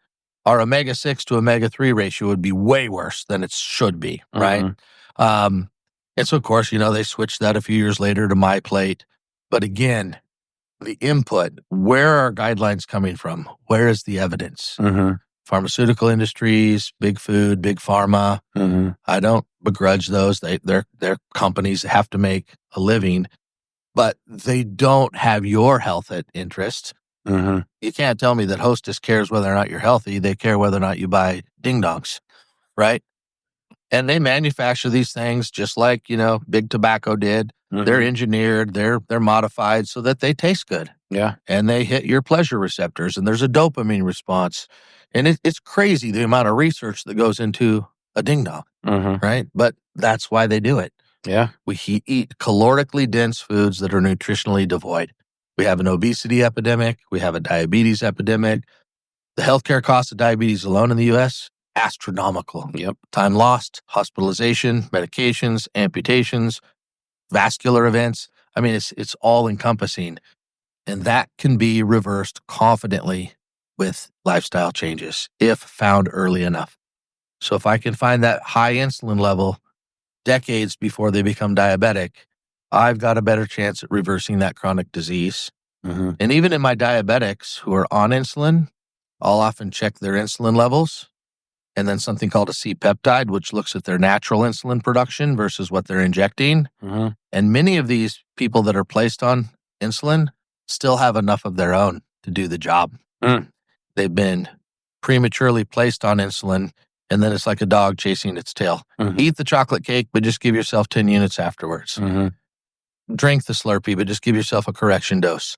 our omega-6 to omega-3 ratio would be way worse than it should be, right? And so, of course, they switched that a few years later to my plate. But again, the input, where are guidelines coming from? Where is the evidence? Pharmaceutical industries, big food, big pharma. I don't begrudge those. They're companies that have to make a living, but they don't have your health at interest. You can't tell me that Hostess cares whether or not you're healthy. They care whether or not you buy ding-dongs, right? And they manufacture these things just like, big tobacco did. They're engineered, they're modified so that they taste good. Yeah. And they hit your pleasure receptors, and there's a dopamine response. And it's crazy the amount of research that goes into a ding-dong, right? But that's why they do it. Yeah. We eat calorically dense foods that are nutritionally devoid. We have an obesity epidemic. We have a diabetes epidemic. The healthcare costs of diabetes alone in the U.S., astronomical. Yep. Time lost, hospitalization, medications, amputations, vascular events. I mean, it's all encompassing. And that can be reversed confidently with lifestyle changes if found early enough. So if I can find that high insulin level decades before they become diabetic, I've got a better chance at reversing that chronic disease. And even in my diabetics who are on insulin, I'll often check their insulin levels, and then something called a C-peptide, which looks at their natural insulin production versus what they're injecting. And many of these people that are placed on insulin still have enough of their own to do the job. They've been prematurely placed on insulin, and then it's like a dog chasing its tail. Eat the chocolate cake, but just give yourself 10 units afterwards. Drink the Slurpee, but just give yourself a correction dose.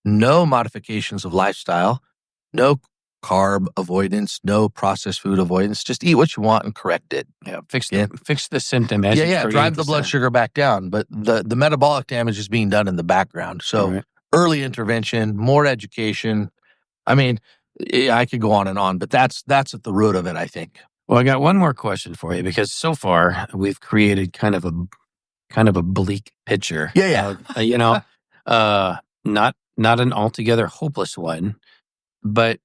No modifications of lifestyle, no carb avoidance, no processed food avoidance. Just eat what you want and correct it. Yeah, fix the symptom. As drive the blood sugar back down. But the metabolic damage is being done in the background. So early intervention, more education. I mean, I could go on and on, but that's at the root of it, I think. Well, I got one more question for you because so far we've created kind of a bleak picture. Yeah. Not an altogether hopeless one, but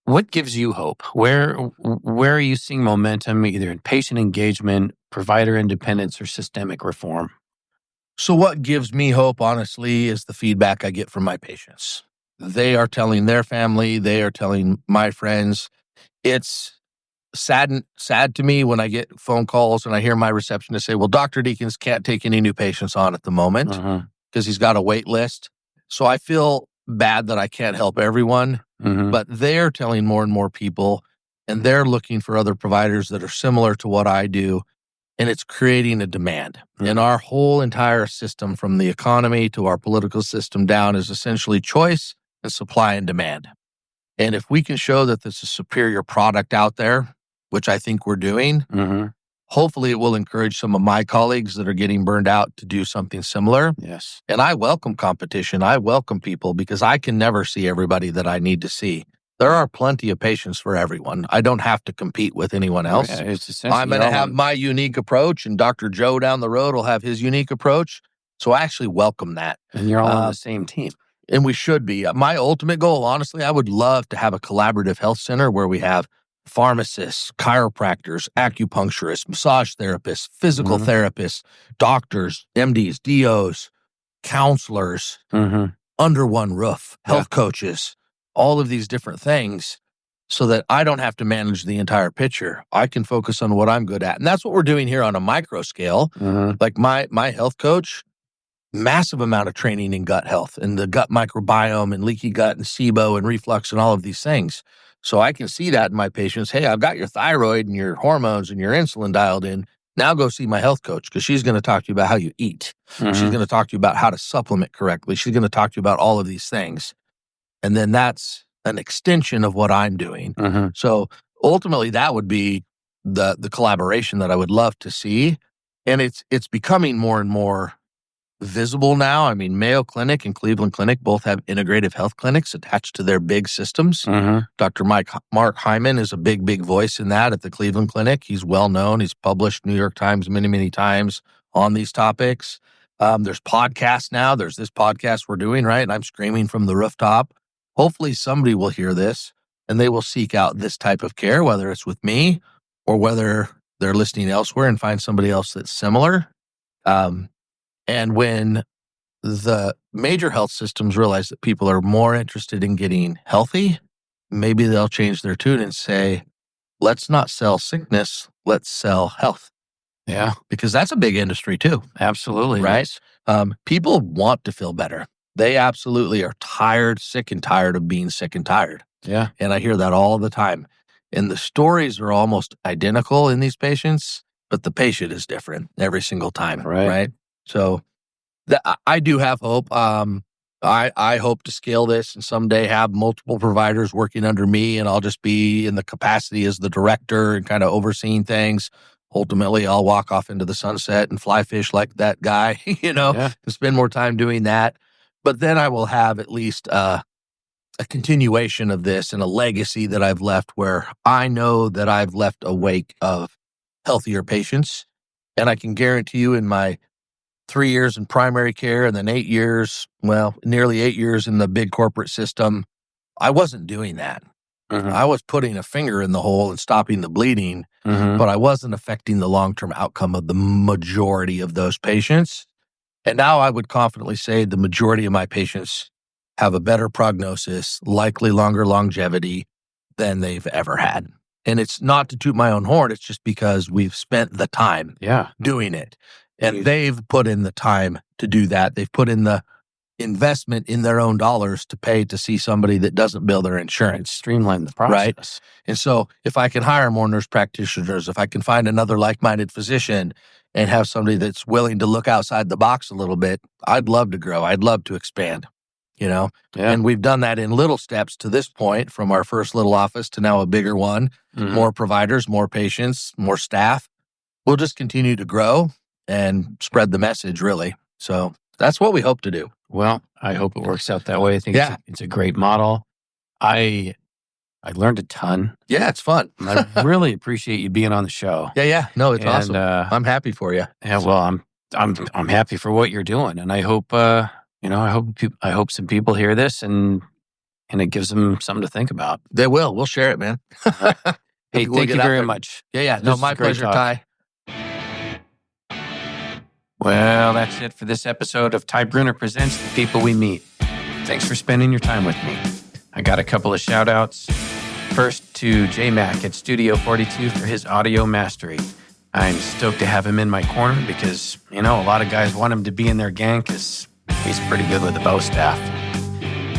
what gives you hope? Where are you seeing momentum, either in patient engagement, provider independence, or systemic reform? So what gives me hope, honestly, is the feedback I get from my patients. They are telling their family, they are telling my friends. It's sad to me when I get phone calls and I hear my receptionist say, well, Dr. Deakins can't take any new patients on at the moment Uh-huh. because he's got a wait list. So I feel bad that I can't help everyone, but they're telling more and more people, and they're looking for other providers that are similar to what I do, and it's creating a demand. And our whole entire system, from the economy to our political system down, is essentially choice and supply and demand. And if we can show that there's a superior product out there, which I think we're doing, hopefully it will encourage some of my colleagues that are getting burned out to do something similar. Yes. And I welcome competition. I welcome people because I can never see everybody that I need to see. There are plenty of patients for everyone. I don't have to compete with anyone else. Yeah, it's essentially I'm going to have my unique approach, and Dr. Joe down the road will have his unique approach. So I actually welcome that. and you're all on the same team. And we should be. My ultimate goal, honestly, I would love to have a collaborative health center where we have pharmacists, chiropractors, acupuncturists, massage therapists, physical therapists, doctors, MDs, DOs, counselors, under one roof, health coaches, all of these different things, so that I don't have to manage the entire picture. I can focus on what I'm good at. And that's what we're doing here on a micro scale. Like my health coach, massive amount of training in gut health and the gut microbiome and leaky gut and SIBO and reflux and all of these things. So I can see that in my patients. Hey, I've got your thyroid and your hormones and your insulin dialed in. Now go see my health coach because she's going to talk to you about how you eat. She's going to talk to you about how to supplement correctly. She's going to talk to you about all of these things. And then that's an extension of what I'm doing. So ultimately that would be the collaboration that I would love to see. And it's becoming more and more visible now. I mean, Mayo Clinic and Cleveland Clinic both have integrative health clinics attached to their big systems. Dr. Mark Hyman is a big voice in that at the Cleveland Clinic. He's well known. He's published New York Times many times on these topics. There's podcasts now. There's this podcast we're doing, right? And I'm screaming from the rooftop. Hopefully somebody will hear this and they will seek out this type of care, whether it's with me or whether they're listening elsewhere and find somebody else that's similar. And when the major health systems realize that people are more interested in getting healthy, maybe they'll change their tune and say, let's not sell sickness, let's sell health. Yeah. Because that's a big industry too. Absolutely. Right? People want to feel better. They absolutely are sick and tired of being sick and tired. Yeah. And I hear that all the time. And the stories are almost identical in these patients, but the patient is different every single time. Right? So I do have hope. I hope to scale this and someday have multiple providers working under me, and I'll just be in the capacity as the director and kind of overseeing things. Ultimately, I'll walk off into the sunset and fly fish like that guy, and spend more time doing that. But then I will have at least a continuation of this and a legacy that I've left where I know that I've left a wake of healthier patients. And I can guarantee you in my 3 years in primary care and then nearly 8 years in the big corporate system, I wasn't doing that. I was putting a finger in the hole and stopping the bleeding, but I wasn't affecting the long-term outcome of the majority of those patients. And now I would confidently say the majority of my patients have a better prognosis, likely longer longevity than they've ever had. And it's not to toot my own horn. It's just because we've spent the time doing it. And they've put in the time to do that. They've put in the investment in their own dollars to pay to see somebody that doesn't bill their insurance. Streamline the process. Right? And so if I can hire more nurse practitioners, if I can find another like-minded physician and have somebody that's willing to look outside the box a little bit, I'd love to grow. I'd love to expand, And we've done that in little steps to this point, from our first little office to now a bigger one, more providers, more patients, more staff. We'll just continue to grow and spread the message, really. So that's what we hope to do. Well, I hope it works out that way. I think it's a great model. I I learned a ton. Yeah, it's fun. I really appreciate you being on the show. Yeah. No, it's And, awesome. I'm happy for you. Yeah, well, I'm happy for what you're doing, and I hope I hope some people hear this and it gives them something to think about. They will. We'll share it, man. Hey, We'll thank get you out very there. much. Yeah. This No, is my a great pleasure, talk. Ty. Well, that's it for this episode of Ty Bruner Presents The People We Meet. Thanks for spending your time with me. I got a couple of shout outs. First to J Mac at Studio 42 for his audio mastery. I'm stoked to have him in my corner because, a lot of guys want him to be in their gang because he's pretty good with the bow staff.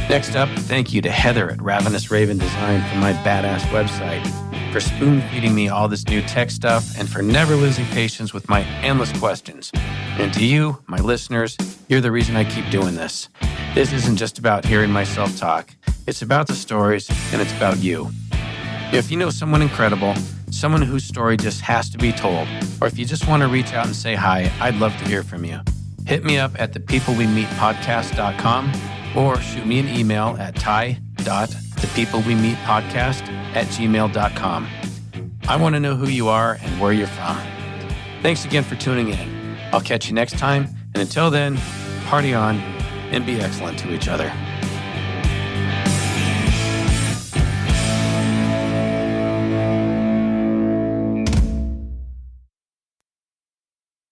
Next up, thank you to Heather at Ravenous Raven Design for my badass website, for spoon-feeding me all this new tech stuff, and for never losing patience with my endless questions. And to you, my listeners, you're the reason I keep doing this. This isn't just about hearing myself talk. It's about the stories, and it's about you. If you know someone incredible, someone whose story just has to be told, or if you just want to reach out and say hi, I'd love to hear from you. Hit me up at thepeoplewemeetpodcast.com or shoot me an email at ty.thepeoplewemeetpodcast@gmail.com. I want to know who you are and where you're from. Thanks again for tuning in. I'll catch you next time, and until then, party on and be excellent to each other.